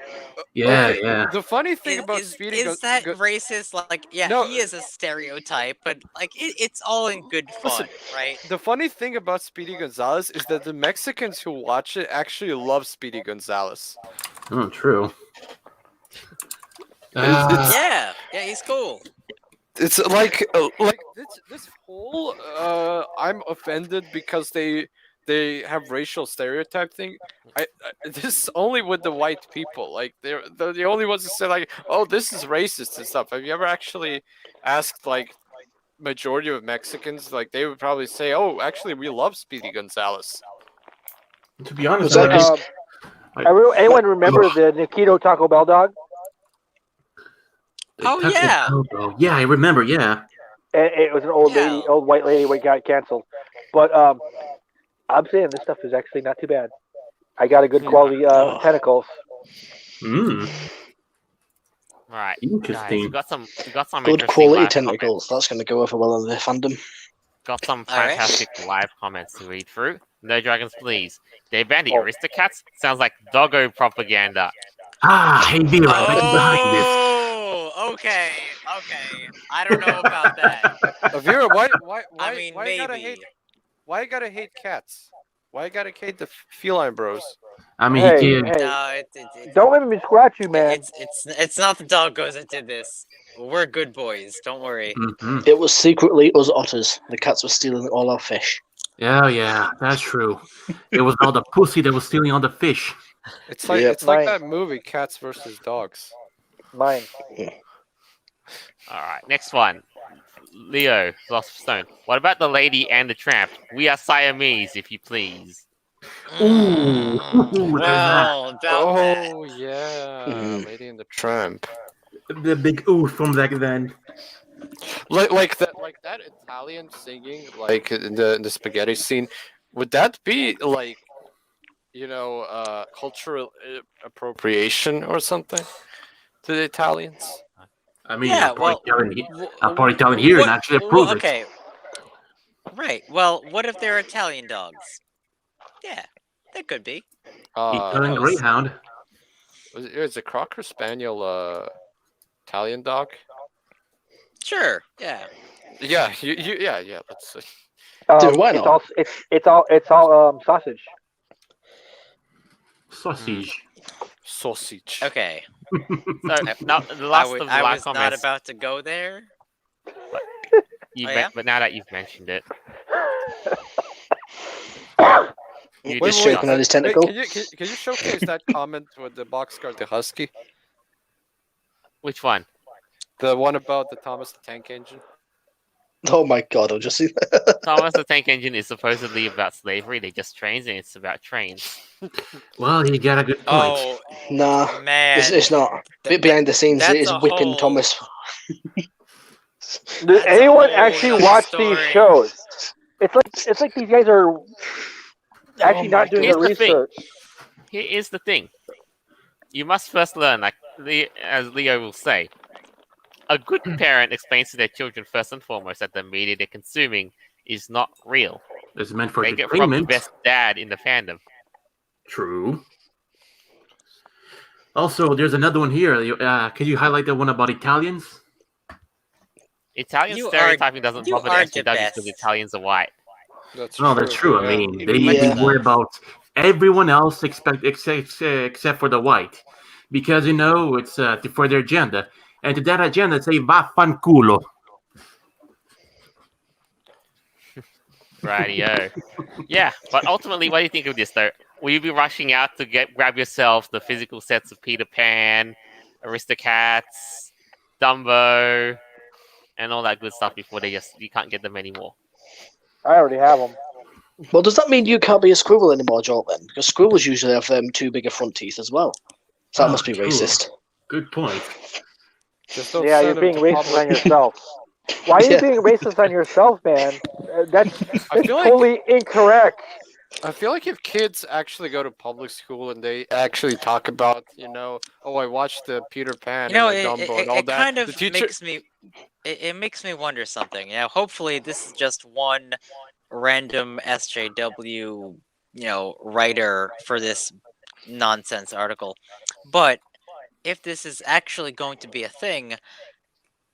Yeah, Okay, yeah. The funny thing Is, about is, Speedy is that racist? Like, yeah, No. he is a stereotype, but like it's all in good fun, Listen, right? the funny thing about Speedy Gonzales is that the Mexicans who watch it actually love Speedy Gonzales. Oh, true. Yeah, he's cool. It's like this whole I'm offended because they have racial stereotype thing. This is only with the white people. Like they're the only ones who say like, oh, this is racist and stuff. Have you ever actually asked like majority of Mexicans? Like they would probably say, oh, actually we love Speedy Gonzales. To be honest, Was that just- Anyone remember the Nikito Taco Bell dog? Oh, Taco yeah. Bell, though. Yeah, I remember. Yeah. It was an old Yeah. lady, old white lady, what got canceled. But I'm saying this stuff is actually not too bad. I got a good quality tentacles. Mm. All right, Interesting. guys, we got some Good interesting quality live tentacles. That's going to go over well in the fandom. Got some All right. fantastic live comments to read through. No dragons, please. They banned the Oh. Aristocats. Sounds like doggo propaganda. Ah, hey Vera, what's behind this? Oh, okay. I don't know about that. Vera, why I mean, why you gotta maybe. hate why you gotta hate cats? Why you gotta hate the feline bros? I mean, Hey, he did. hey, No, don't let me scratch you, man. it's not the doggos that did this. We're good boys. Don't worry. Mhm. It was secretly us otters. The cats were stealing all our fish. Yeah, that's true. It was all the pussy that was stealing all the fish. It's like Yep. it's like Mine. that movie Cats versus Dogs. Mine. All right, next one. Leo, Lost Stone. What about the lady and the tramp? We are Siamese, if you please. Ooh, there's that. Well, about that. Oh yeah, Mhm. Lady and the Tramp. The big ooh from back then. Like that Italian singing, like in the spaghetti scene. Would that be like, cultural appropriation or something to the Italians? I mean, Yeah, I'll probably well, tell it here and what- actually approve well, it. okay. Right. Well, what if they're Italian dogs? Yeah, that could be. Italian knows? Greyhound. Is a Cocker Spaniel Italian dog? Sure. Yeah. Yeah, yeah. Let's see. Dude, why It's not? all sausage. Sausage. Sausage. Okay. So now the last of the I live was not comments. about to go there. But now that you've mentioned it, you Wait, just wait, shut on it. his tentacle. Can you showcase that comment with the boxcar the Husky? Which one? The one about the Thomas the Tank Engine? Oh my god, I've just seen that. Thomas the Tank Engine is supposedly about slavery. They just trains, and it's about trains. Well, you got a good point. Oh Nah, man, it's not. Bit behind the scenes, it that's is a whipping whole- Thomas. Did That's a anyone whole actually other watch story. these shows? It's like these guys are actually my not doing Here's the the thing. research. Here is the thing. You must first learn, like as Leo will say, a good parent explains to their children first and foremost that the media they're consuming is not real. It's meant for They get from the entertainment. best dad in the fandom. True. Also, there's another one here. Can you highlight the one about Italians? Italian You are- stereotyping doesn't you bother the are the SJWs because best. Italians are white. That's No, that's true. I yeah. mean, they Yeah. worry about everyone else except for the white, because it's for their agenda, and to that agenda say vaffanculo. Rightio. Yeah, but ultimately, what do you think of this, though? Will you be rushing out to grab yourself the physical sets of Peter Pan, Aristocats, Dumbo, and all that good stuff before you can't get them anymore? I already have them. Well, does that mean you can't be a squirrel anymore, Joel? Then, because squirrels usually have two bigger front teeth as well. So that Oh, must be true. racist. Good point. Just don't Yeah, send you're them being to racist public. on yourself. Why are you Yeah. being racist on yourself, man? That's I feel like totally incorrect. I feel like if kids actually go to public school and they actually talk about, oh, I watched the Peter Pan and the Dumbo and all it that, kind of the teacher. it makes me wonder something. Hopefully this is just one random SJW, writer for this nonsense article. But if this is actually going to be a thing,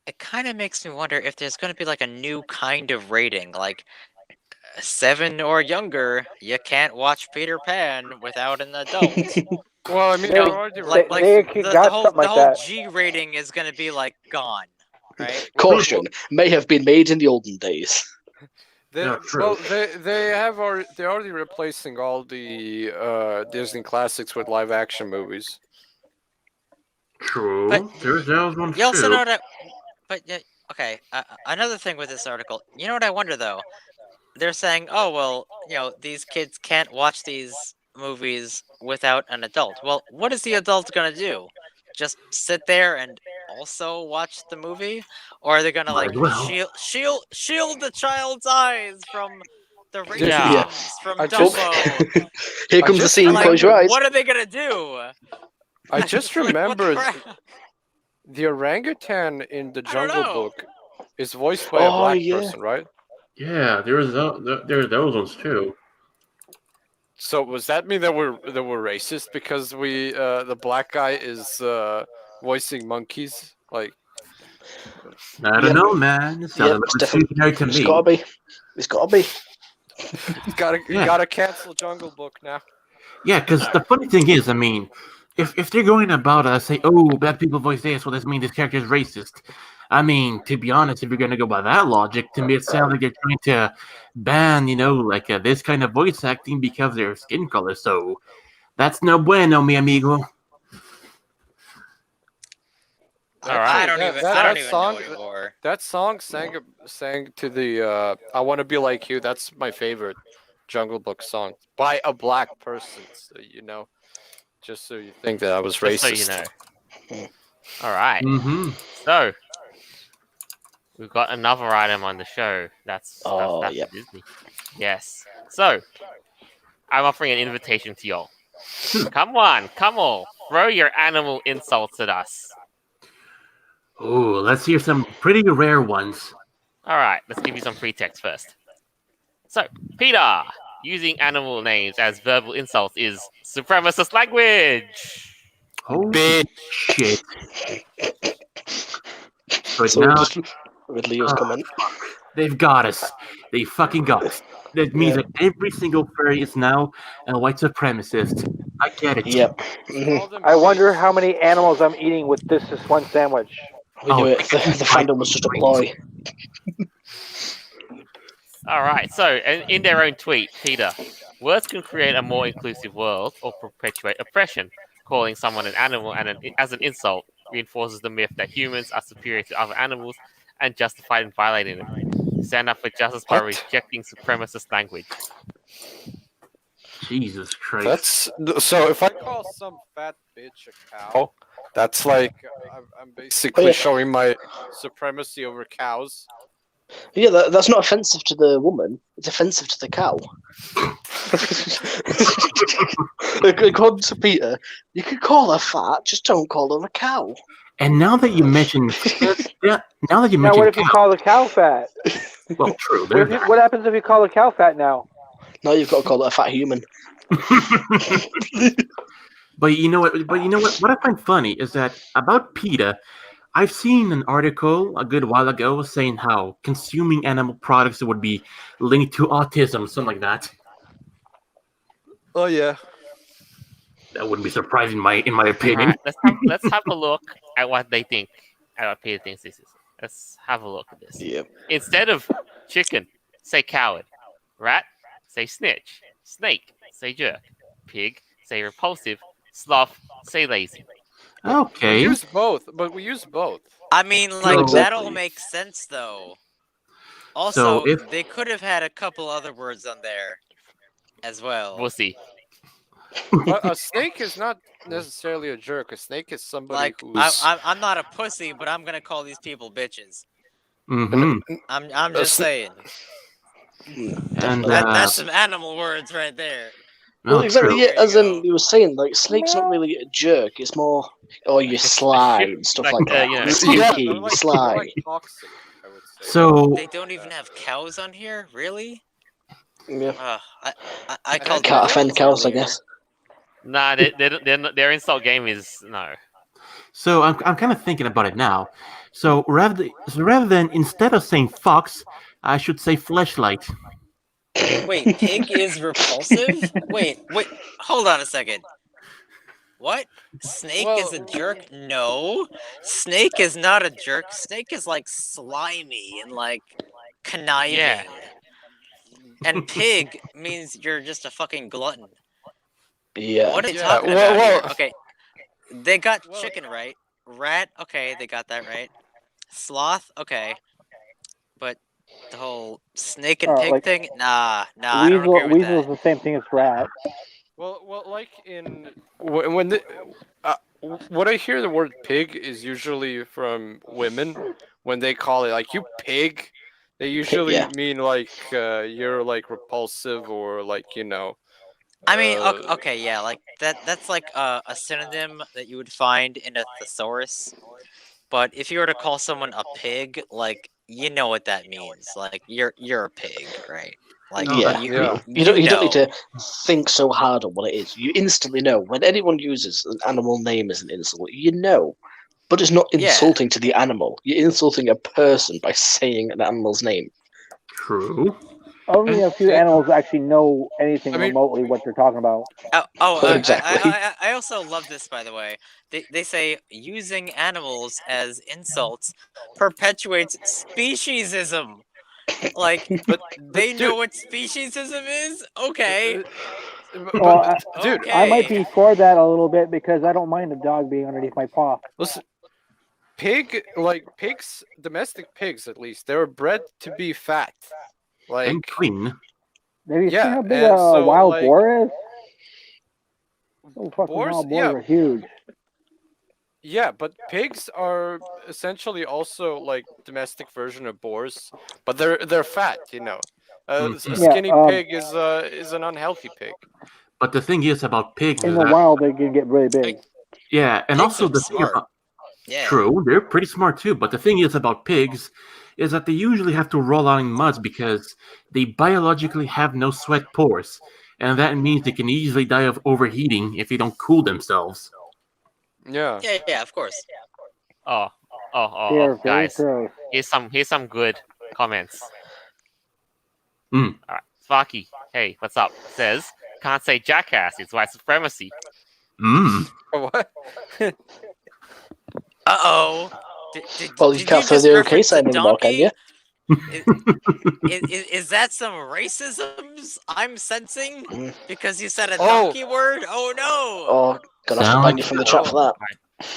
it kind of makes me wonder if there's going to be like a new kind of rating, like 7 or younger. You can't watch Peter Pan without an adult. Well, I mean, They- they're already like they replacing. got something like that. G rating is going to be like gone, right? Caution may have been made in the olden days. Yeah, true. Well, they're already replacing all the Disney classics with live action movies. True. But There's those ones You also too. know that, but yeah, okay. Another thing with this article, you know what I wonder though? They're saying, oh well, these kids can't watch these movies without an adult. Well, what is the adult gonna do? Just sit there and also watch the movie, or are they gonna Might like as well. shield the child's eyes from the racisms Yeah. from I just- Dumbo? Here comes the just scene. Like, Close your eyes. what are they gonna do? I just Like, what the remembered crap? the orangutan in the I don't Jungle know. Book is voiced by a Oh, black yeah. person, right? Yeah, there's those ones too. So does that mean that we're racist because the black guy is voicing monkeys? Like, I don't Yep. know, man. It sounded Yep, it's like definitely. revolutionary to It's me. gotta be. It's gotta be. Yeah. gotta cancel Jungle Book now. Yeah, because the funny thing is, I mean, if they're going about say, oh, black people voice this, well, that means this character is racist. I mean, to be honest, if you're going to go by that logic, to me it sounds like they're trying to ban, this kind of voice acting because of their skin color. So that's no bueno, mi amigo. All right. I don't even know anymore. That song sang to the "I Want to Be Like You." That's my favorite Jungle Book song by a black person. So, just so you think that I was Just racist. so you know. All right. Mm-hmm. So we've got another item on the show. That's Oh, yep. Disney. Yes. So I'm offering an invitation to y'all. Come on, come all, throw your animal insults at us. Oh, let's hear some pretty rare ones. All right, let's give you some pretext first. So, Peter, using animal names as verbal insults is supremacist language. Holy shit. But So now just with Leo's comment. they've got us. They fucking got us. That means that every single furry is now a white supremacist. I get it. Yep. Call them I wonder bitch. how many animals I'm eating with this one sandwich. We knew it. The fandom was just a ploy. All right, so in their own tweet, Peter, words can create a more inclusive world or perpetuate oppression. Calling someone an animal as an insult reinforces the myth that humans are superior to other animals and justified in violating them. Stand up for justice by What? rejecting supremacist language. Jesus Christ. That's so. If I call some fat bitch a cow, that's like I'm basically yeah. showing my supremacy over cows. Yeah, that's not offensive to the woman. It's offensive to the cow. According to Peter, you could call her fat, just don't call her a cow. And now that you mention, now that you Now, mention, what if you call the cow fat? well, true. What, There's what happens if you call the cow fat now? Now you've got to call it a fat human. But you know what? But you know what? What I find funny is that about PETA, I've seen an article a good while ago saying how consuming animal products would be linked to autism, something like that. Oh yeah. That wouldn't be surprising, in my opinion. Alright, let's have a look at what they think. At what Peter thinks this is. Let's have a look at this. Yep. Instead of chicken, say coward. Rat, say snitch. Snake, say jerk. Pig, say repulsive. Sloth, say lazy. We Okay. use both, but we use both. I mean, like, So- that all makes sense, though. Also, if- they could have had a couple other words on there as well. We'll see. But a snake is not necessarily a jerk. A snake is somebody Like, who's. I'm not a pussy, but I'm gonna call these people bitches. Mm-hmm. I'm A just sna- saying. And That's some animal words right there. Well, well, exactly. true. Yeah, There you as in go. you were saying, like snake's not really a jerk. It's more, oh, you sly and stuff Like, like that. you know, Yeah, Stinky, they're like, sly. they're like toxic, I would say. So They don't even have cows on here, really? Yeah. I called Can't them offend cows, I earlier. guess. Nah, their insult game is no. So I'm kind of thinking about it now. So rather than instead of saying fox, I should say fleshlight. Wait, pig is repulsive? Wait, hold on a second. What? Snake is a jerk? No. Snake is not a jerk. Snake is like slimy and like conniving. Yeah. And pig means you're just a fucking glutton. Yeah. What are you Yeah, talking well- about here? well- Okay. They got Well- chicken right. Rat, okay, they got that right. Sloth, okay. But the whole snake and pig like, thing? Nah, I don't agree with Weasel is that. the same thing as rat. Well, like in when when I hear the word pig is usually from women when they call it like you pig, they usually yeah. mean like you're like repulsive or like I mean, uh, okay, yeah, like that's like a synonym that you would find in a thesaurus. But if you were to call someone a pig, like you know what that means. Like you're a pig, right? Like Yeah. Yeah. You don't know. need to think so hard on what it is. You instantly know when anyone uses an animal name as an insult. You know, but it's not Yeah. insulting to the animal. You're insulting a person by saying an animal's name. True. Only a few Yeah. animals actually know anything I mean- remotely what you're talking about. Exactly. I also love this, by the way. They say using animals as insults perpetuates speciesism. Like, but they dude, know what speciesism is? Okay. Well, dude, Okay. I might be for that a little bit because I don't mind a dog being underneath my paw. listen, pigs, domestic pigs at least, they were bred to be fat. Like And clean. Have you Yeah, seen how big and a so, wild like, boar is? Oh, fucking boars, wild yeah, boars are huge. yeah, but pigs are essentially also like domestic version of boars, but they're fat, A Mhm. Yeah, skinny pig is an unhealthy pig. But the thing is about pigs In is the that, wild, they can get really big. yeah, and Pigs also are the thing smart. about Yeah. true, they're pretty smart too. But the thing is about pigs is that they usually have to roll out in muds because they biologically have no sweat pores, and that means they can easily die of overheating if they don't cool themselves. Yeah. Yeah, of course. Oh, They are very guys. gross. Here's some good comments. Mm. Alright. Sparky, hey, what's up? Says, can't say jackass, it's white supremacy. Mm. What? Uh-oh. Well, you can't throw the okay sign anymore, can you? Is that some racisms I'm sensing? Mm. Because you said a Oh. donkey word? Oh no! Oh, gonna have to ban you from the chat for that.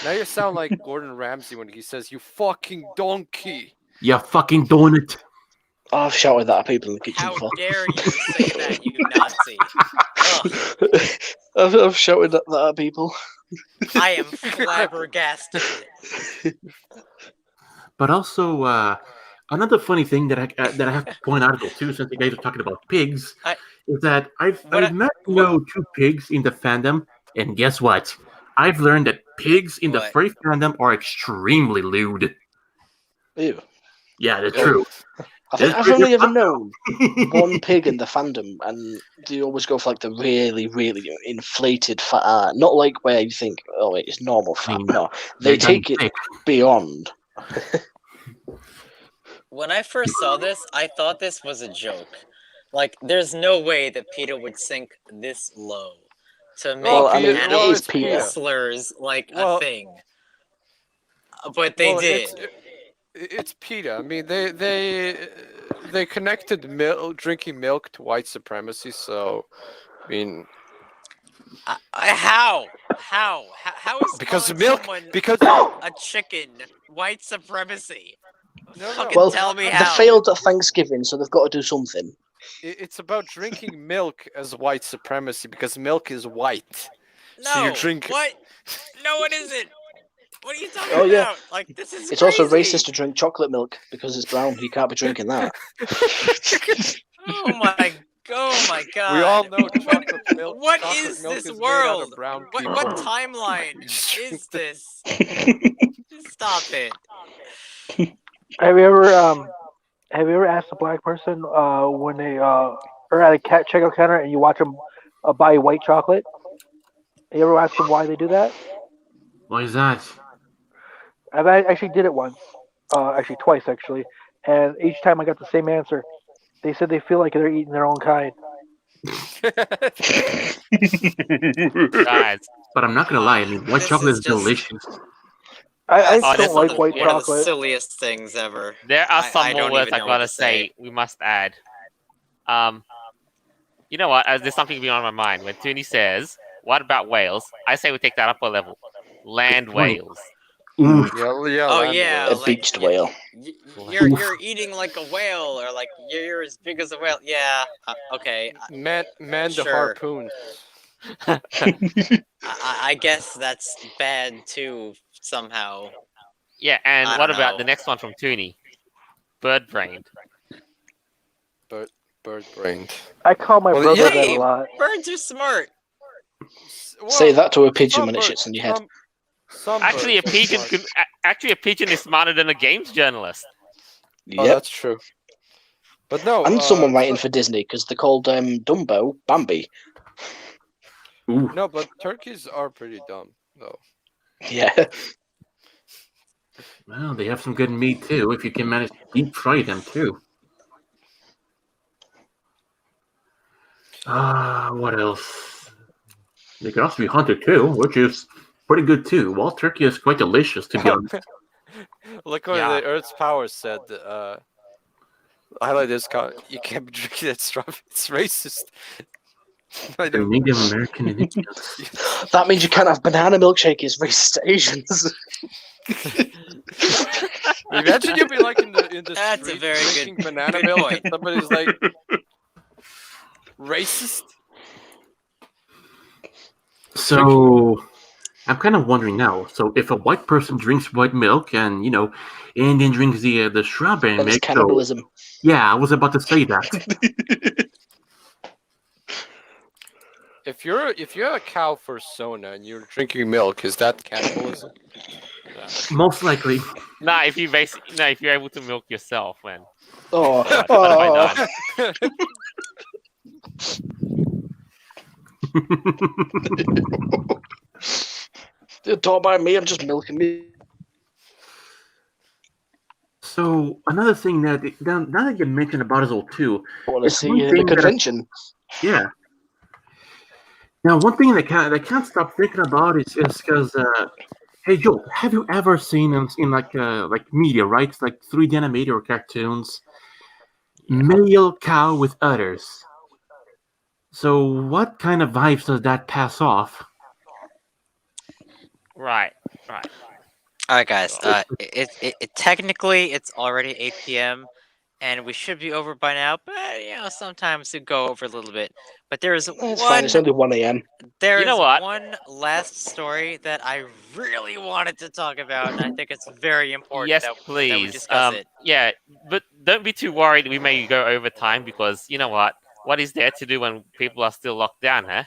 Now you sound like Gordon Ramsay when he says, "You fucking donkey." You fucking doing it. I've shouted that at people in the kitchen How before. dare you say that, you Nazi? Ugh, I've shouted that at people. I am flabbergasted. But also, another funny thing that I have to point out too, since you guys are talking about pigs, is that I've met two pigs in the fandom, and guess what? I've learned that pigs in the furry fandom are extremely lewd. Ew. Yeah, that's true. I've only ever known one pig in the fandom, and they always go for like the really, really inflated fat art. Not like where you think, oh, it's normal fat. No, they take it beyond. When I first saw this, I thought this was a joke. Like, there's no way that PETA would sink this low to make animal slurs like a thing. But they did. It's PETA. I mean, they connected drinking milk to white supremacy. So, I mean, how is because milk a chicken white supremacy? Well, tell me they how. failed at Thanksgiving, so they've got to do something. It's about drinking milk as white supremacy because milk is white. No, so you drink what? No, it isn't. What are you talking about? Yeah. Like, this is It's crazy. also racist to drink chocolate milk because it's brown. You can't be drinking that. Oh my god. We all know chocolate milk. What chocolate is milk this is world? Brown What timeline is this? Stop it. Have you ever asked a black person when they are at a checkout counter and you watch them buy white chocolate? You ever ask them why they do that? Why is that? I actually did it once, actually twice actually, and each time I got the same answer. They said they feel like they're eating their own kind. Guys, but I'm not gonna lie. I mean, white chocolate is delicious. I don't like white one chocolate. Of the silliest things ever. There are some more words I gotta say. We must add. You know what? There's something beyond my mind. When Toonie says, "What about whales?" I say we take that up a level. Land whales. A beached whale. You're eating like a whale, or like you're as big as a whale. Yeah. Okay. Man the harpoon. I guess that's bad too somehow. Yeah, and what about the next one from Toonie? Bird-brained. Bird-brained. I call my brother that a lot. Birds are smart. Well, say that to a pigeon when it shits in your head. Actually, a pigeon is smarter than a games journalist. Yeah, that's true. But no, and someone writing for Disney because they're called Dumbo Bambi. Ooh. No, but turkeys are pretty dumb, though. Yeah. Well, they have some good meat too. If you can manage to deep fry them too. What else? They can also be hunted too, which is pretty good too. Wild turkey is quite delicious, to be honest. Look what the Earth's Power said. Highlight this. You can't be drinking that stuff. It's racist. The Native American and Indians. That means you can't have banana milkshake. It's racist to Asians. Imagine you'd be like in the That's street a very drinking good banana milk, and somebody's like racist. So I'm kind of wondering now. So if a white person drinks white milk and and then drinks the strawberry milk, That's cannibalism. So, yeah, I was about to say that. If you're a cow persona and you're drinking milk, is that cannibalism? Most likely. Nah, if you're able to milk yourself, man. Oh, What have I done? Don't mind me, I'm just milking me. So another thing that now that you mentioned about it all too, I want to see the convention. Yeah. Now, one thing that can't stop thinking about is just because, hey Joe, have you ever seen in like media, right? Like 3D animated or cartoons, male cow with udders. So, what kind of vibes does that pass off? Right. All right, guys. It technically it's already 8 p.m. and we should be over by now. But sometimes we go over a little bit. But there's It's fine. It's only 1 a.m. There's You know what? one last story that I really wanted to talk about, and I think it's very important Yes, that we please. discuss it. Yeah, but don't be too worried. We may go over time because you know what? What is there to do when people are still locked down, huh?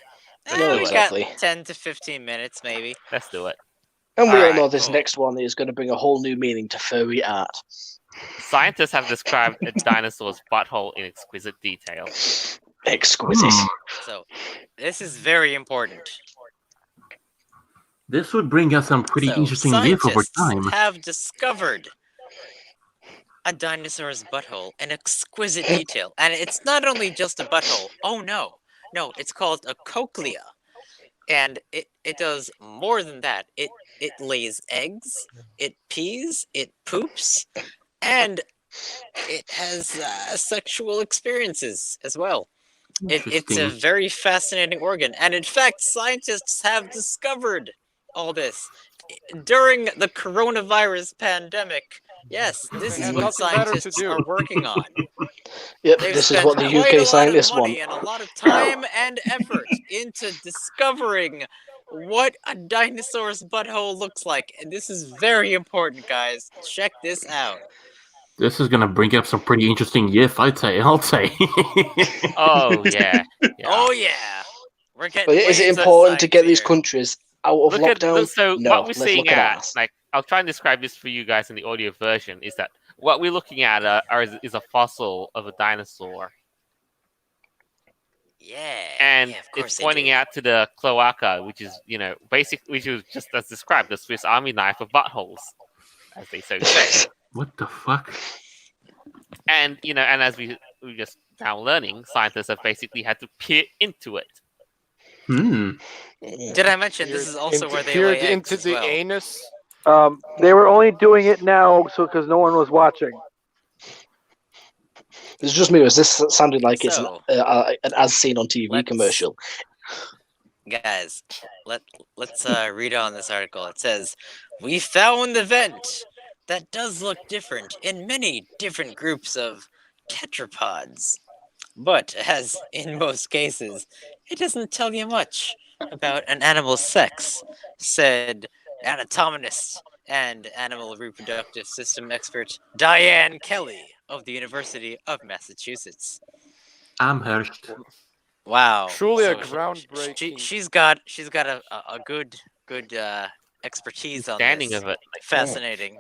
Let's No, do We it. exactly. got 10 to 15 minutes, maybe. Let's do it. And we all Alright, know this cool. next one is going to bring a whole new meaning to furry art. Scientists have described a dinosaur's butthole in exquisite detail. Exquisite. So, this is very important. This would bring us some pretty So, interesting gif over scientists time. have discovered a dinosaur's butthole in exquisite detail. And it's not only just a butthole. Oh, no. No, it's called a cochlea. And it does more than that. It lays eggs, it pees, it poops, and it has sexual experiences as well. It's a Interesting. very fascinating organ. And in fact, scientists have discovered all this during the coronavirus pandemic. Yes, this They is had what nothing better to scientists do. are working on. Yep, They've this is spent what the quite a UK lot scientists of want. money and a lot of time and effort into discovering what a dinosaur's butthole looks like. And this is very important, guys. Check this out. This is gonna bring up some pretty interesting gif, I'll say. Oh yeah. Oh yeah. We're getting But is way it into important to science get these here. countries out of lockdown? So No, what we're let's seeing look at at, ours. like, I'll try and describe this for you guys in the audio version. Is that what we're looking at is a fossil of a dinosaur, Yeah. and yeah, of course it's they pointing do. out to the cloaca, which is which is just as described, the Swiss Army knife of buttholes, as they so say. What the fuck? And and as we just now learning, scientists have basically had to peer into it. Did I mention this is also where they peered lay eggs into as the well? anus. They were only doing it now because no one was watching. It's just me. Is this sounding like it's So, an as seen on TV let's- commercial? Guys, let's read on this article. It says, "We found the vent that does look different in many different groups of tetrapods, but as in most cases, it doesn't tell you much about an animal's sex," said anatomist and animal reproductive system expert Diane Kelly of the University of Massachusetts. Amherst. Wow. Truly a So groundbreaking. She's got a good expertise on Understanding this. of it. Fascinating.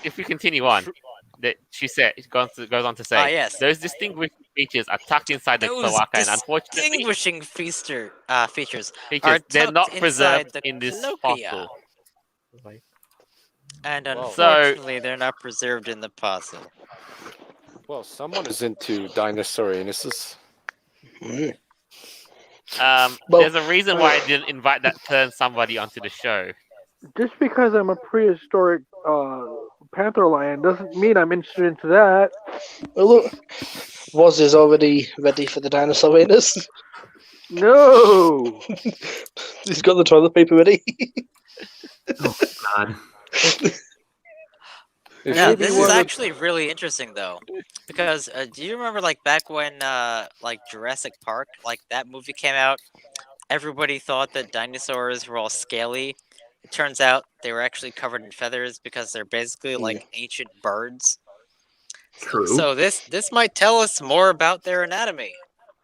If we continue on, that she said it goes on to say, Ah, yes. those distinguishing features are tucked inside the Those cloaca, and unfortunately, distinguishing features are they're not tucked preserved inside the in this cloaca. fossil. And Wow. unfortunately, they're not preserved in the fossil. Well, someone is into dinosaur anuses. Mm. Well, there's a reason why I didn't invite that somebody onto the show. Just because I'm a prehistoric panther lion doesn't mean I'm interested into that. Well, look, Woz is already ready for the dinosaur anus. No. He's got the toilet paper ready. Oh god. Yeah, Maybe this one is of- actually really interesting though, because do you remember like back when like Jurassic Park, like that movie came out? Everybody thought that dinosaurs were all scaly. It turns out they were actually covered in feathers because they're basically like ancient birds. True. So this might tell us more about their anatomy.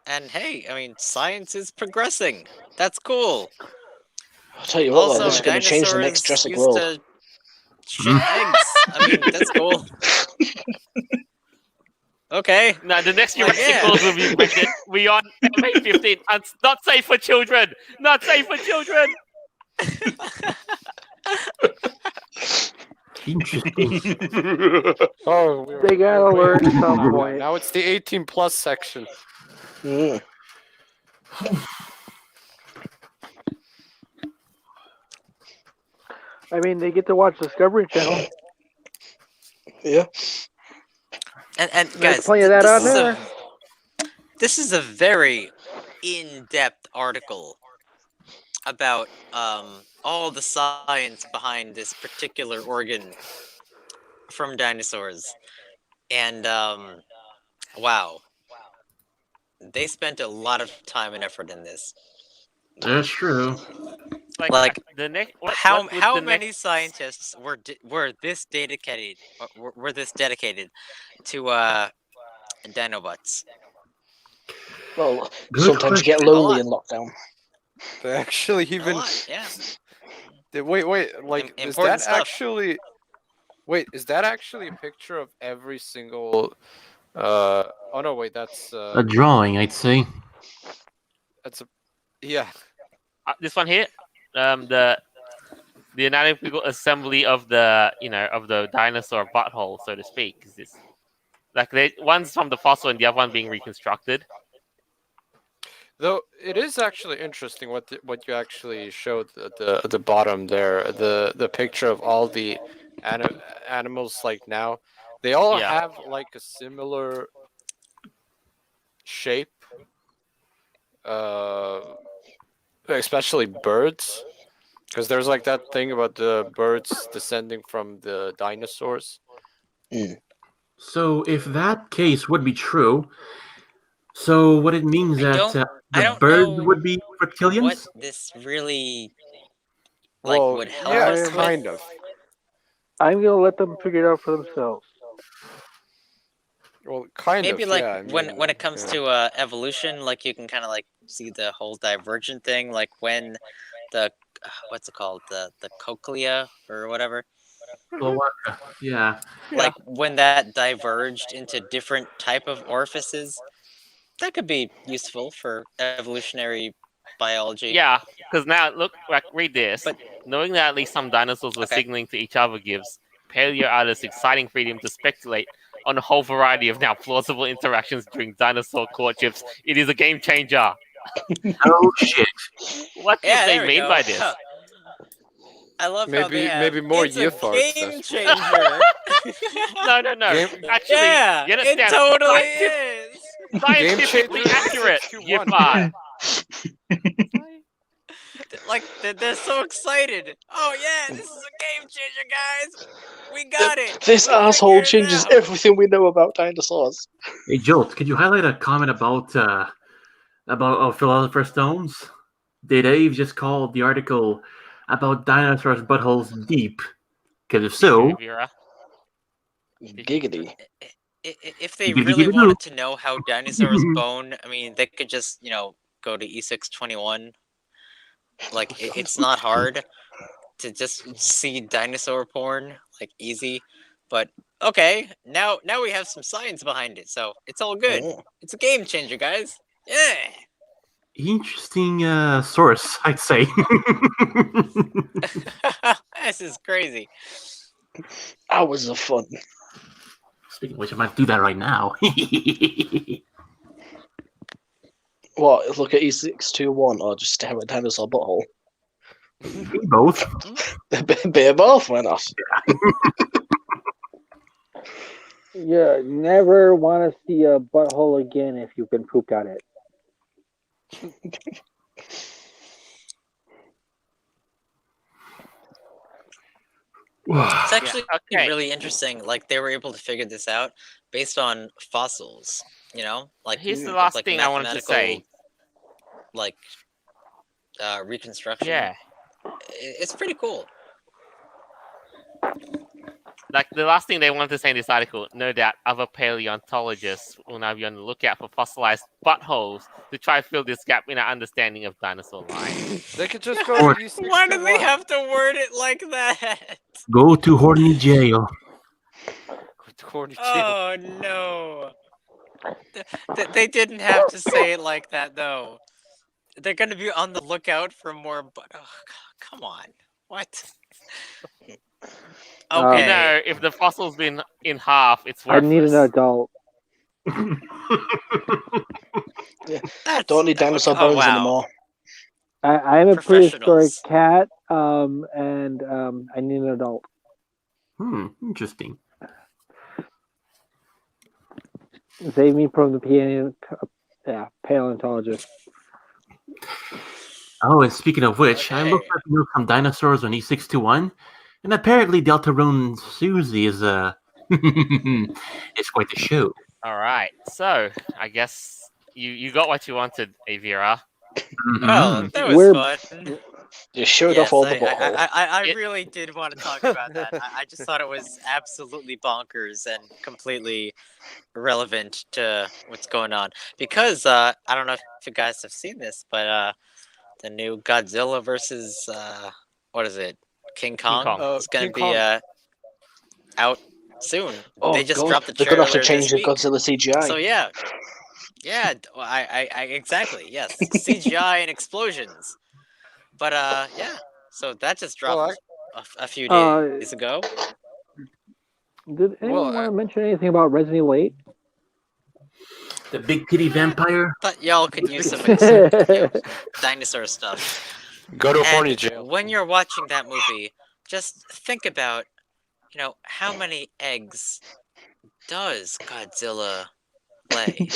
And hey, I mean, science is progressing. That's cool. I'll tell you what, Also, though, this is going to change the next dinosaurs Jurassic used World. to shit eggs. I mean, that's cool. Okay. No, the next Like, Jurassic yeah. World will be rated. We on May 15. Not safe for children. Not safe for children. Interesting. Oh, They gotta we're learn way at some over point. Now it's the 18 plus section. Mm. I mean, they get to watch Discovery Channel. Yeah. And There's guys, plenty of that this on is there. this is a very in-depth article about all the science behind this particular organ from dinosaurs. And wow, they spent a lot of time and effort in this. That's true. Like the next. how what would the many next... scientists were this dedicated to Dinobots? Well, Good sometimes you get question. lonely lot. in lockdown. They actually A even lot, yeah. wait, like is Important that stuff. actually is that actually a picture of every single oh no, wait, that's A drawing, I'd say. that's a yeah. this one here, the anatomical assembly of the of the dinosaur butthole, so to speak, is this like one's from the fossil and the other one being reconstructed. Though it is actually interesting what you actually showed at the bottom there, the picture of all the animals like now, they all Yeah. have like a similar shape, especially birds, because there's like that thing about the birds descending from the dinosaurs. So if that case would be true, so what it means I that don't the birds know would be what reptilians? this really Well, would help yeah, us kind with. of. I'm gonna let them figure it out for themselves. Well, kind Maybe of, like yeah. I when mean, it comes yeah. to evolution, like you can kind of like see the whole divergent thing, like when the what's it called, the cochlea or whatever, Cloaca. Yeah. like when that diverged into different type of orifices, that could be useful for evolutionary biology. Yeah, because now look, like read this. But- Knowing that at least some dinosaurs were Okay. signaling to each other gives paleo artists exciting freedom to speculate on a whole variety of now plausible interactions during dinosaur courtships. It is a game changer. Oh shit. What did Yeah, they there we mean go. by this? I love how they have. Maybe more It's a GIF arts, game that's changer. No. Game- Actually, Yeah, you it understand, totally scientific- is. scientifically Changer accurate. 621. GIF art. Like they're so excited. Oh yeah, this is a game changer, guys. We got it. This We asshole figured it changes out. everything we know about dinosaurs. Hey Jolt, could you highlight a comment about Philosopher's Stones? Did Dave just call the article about dinosaurs' buttholes deep? Because if so, Vera. Giggity. If they Giggity really giggity wanted to know how dinosaurs bone, I mean, they could just go to E621. Like it's not hard to just see dinosaur porn, like easy. But okay, now we have some science behind it, so it's all good. Oh. It's a game changer, guys. Yeah. interesting source, I'd say. This is crazy. Hours of fun. Speaking of which, I might do that right now. What? Look at E621 or just stare at dinosaur butthole? Both. Bit of both, why not? Yeah, never want to see a butthole again if you can poop at it. It's actually okay. really interesting. Like they were able to figure this out based on fossils. Like Here's the of, last like, thing I wanted to say. Like reconstruction. Yeah. It's pretty cool. Like the last thing they wanted to say in this article, no doubt other paleontologists will now be on the lookout for fossilized buttholes to try to fill this gap in our understanding of dinosaur life. They could just go Or- to E621. Why do they have to word it like that? Go to horny jail. Horny jail. Oh no. They didn't have to say it like that though. They're gonna be on the lookout for more come on. What? Okay. You know, if the fossil's been in half, it's I worthless. need an adult. Don't need dinosaur bones anymore. I'm a prehistoric Professionals. cat, and I need an adult. Interesting. Save me from the paleontologist. Oh, and speaking of which, I Okay. looked up some dinosaurs on E621, and apparently Deltarune Susie is It's quite the show. All right. So I guess you got what you wanted, Avira. Well, Mhm. that was We're- fun. You showed Yes, off all the I butthole. It- really did want to talk about that. I just thought it was absolutely bonkers and completely relevant to what's going on. Because I don't know if you guys have seen this, but the new Godzilla versus what is it, King Kong, Kong. is going to King be Kong. out soon. Oh They just god, dropped the they're gonna have to trailer change this the week. Godzilla CGI. So yeah, I exactly, yes, CGI and explosions. But yeah, so that just dropped a few days ago. Did anyone Well, want to mention anything about Resident Evil 8? The big kitty vampire. Thought y'all could use some dinosaur stuff. go to horny And jail. when you're watching that movie, just think about, how many eggs does Godzilla lay?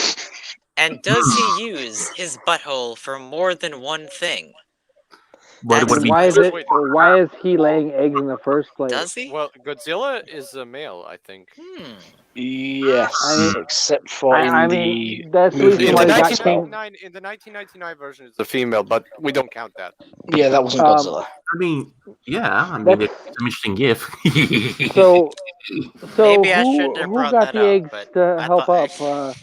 And does he use his butthole for more than one thing? What That's would And be? why is it? Wait. Why is he laying eggs in the first place? Does he? Well, Godzilla is a male, I think. Yes, I mean- except for in I the mean, that's the movie. reason In why the he got King. 1999, in the 1999 version, it's a female, but we don't count that. Yeah, that wasn't Godzilla. I mean, yeah. I mean, That's- it's an interesting gif. So Maybe I shouldn't have who brought got that the up, eggs but to I help thought up?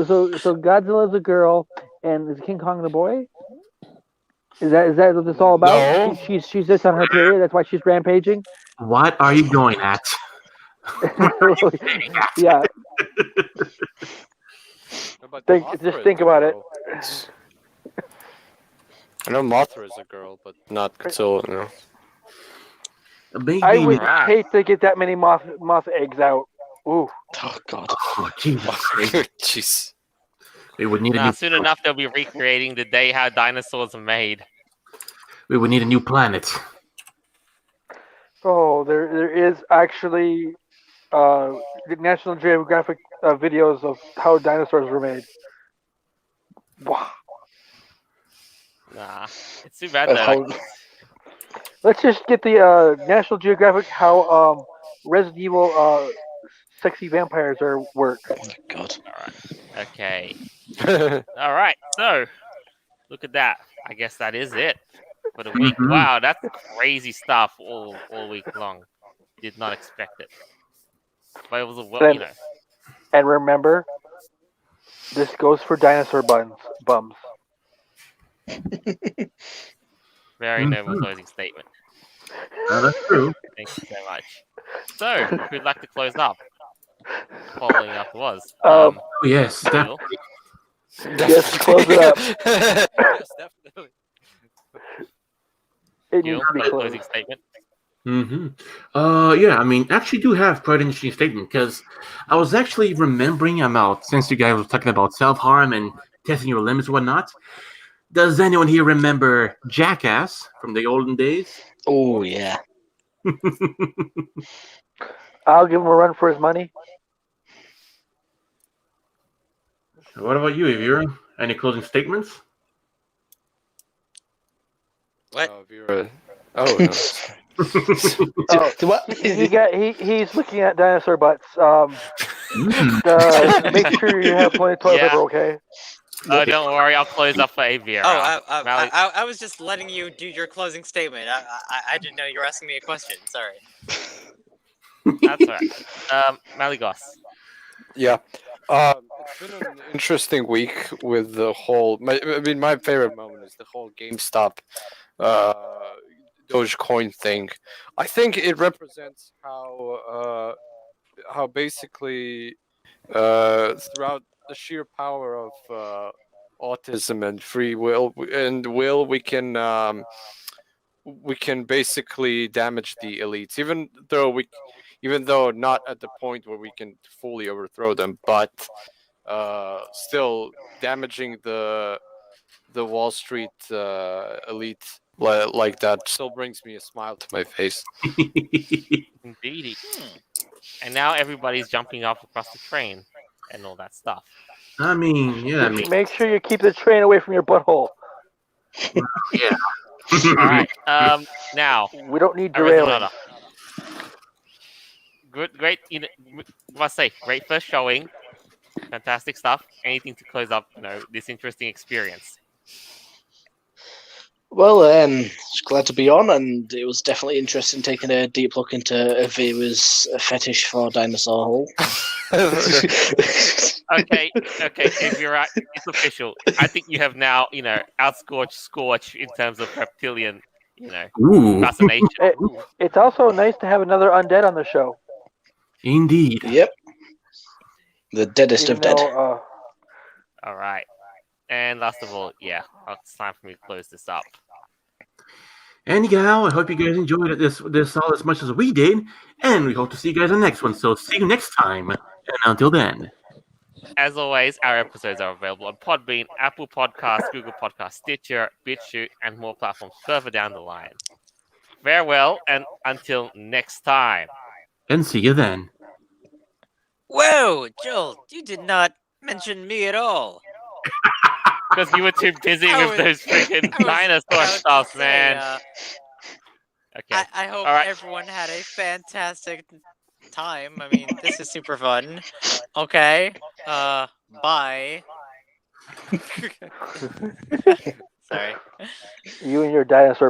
So Godzilla's a girl, and is King Kong the boy? Is that what it's all about? No. She's just on her period. That's why she's rampaging. What are you going at? Yeah. But Think- Mothra just is think a about it. girl. I know Mothra is a girl, but not Godzilla. No. Maybe. I would Right. hate to get that many moth eggs out. Ooh. Oh god. Oh, Jesus. Jeez. We would need a Nah, new. soon enough they'll be recreating the day how dinosaurs are made. We would need a new planet. Oh, there is actually the National Geographic videos of how dinosaurs were made. Wow. Nah, it's too bad Of though. how- Like, Let's just get the National Geographic how Resident Evil sexy vampires are work. Oh my god. okay. All right. So, look at that. I guess that is it for the week. Mhm. Wow, that's crazy stuff all week long. Did not expect it. But it was Then- And remember, this goes for dinosaur bums. very noble Mhm. closing statement. That's true. Thank you so much. So, who'd like to close up? Following up was. Um, Oh, yes. Will. Yes, close it up. Yes, definitely. It Gil, needs to be got a closed. closing statement. Yeah, I mean, actually do have quite an interesting statement because I was actually remembering about, since you guys were talking about self-harm and testing your limits and whatnot, does anyone here remember Jackass from the olden days? Oh yeah. I'll give him a run for his money. What about you, Evira? Any closing statements? What? Oh, Vera. Oh, no. Oh, What? he's looking at dinosaur butts. Mm. Make sure you have plenty of toilet Yeah. paper, okay? Oh, don't worry. I'll close up for Avira. Oh, Mally- I was just letting you do your closing statement. I didn't know you were asking me a question. Sorry. That's all right. Maligos. Yeah. It's been an interesting week with the whole. My favorite moment is the whole GameStop Dogecoin thing. I think it represents how basically throughout the sheer power of autism and free will we can basically damage the elites, even though not at the point where we can fully overthrow them, but still damaging the Wall Street elite like that still brings me a smile to my face. Indeedy. And now everybody's jumping off across the train and all that stuff. I mean, yeah, I mean, Make sure you keep the train away from your butthole. yeah. All right. Now, We don't need Arizona. derailing. great. Must say, great first showing. Fantastic stuff. Anything to close up, this interesting experience. Well, glad to be on, and it was definitely interesting taking a deep look into Vera's fetish for Dinosaur Hall. Okay, if you're right, it's official. I think you have now, outscorched Scorch in terms of reptilian, Ooh, fascination. It's also nice to have another undead on the show. indeed. Yep. The deadest Even of dead. though, All right, and last of all, it's time for me to close this up. Anyhow, I hope you guys enjoyed this all as much as we did, and we hope to see you guys in the next one. So see you next time, and until then. As always, our episodes are available on Podbean, Apple Podcasts, Google Podcasts, Stitcher, BitChute, and more platforms further down the line. Farewell, and until next time. And see you then. Whoa, Joel, you did not mention me at all. Because you were too busy with those freaking dinosaur stuff, man. Okay. I hope All right. everyone had a fantastic time. I mean, this is super fun. Okay. Bye. Sorry. you and your dinosaur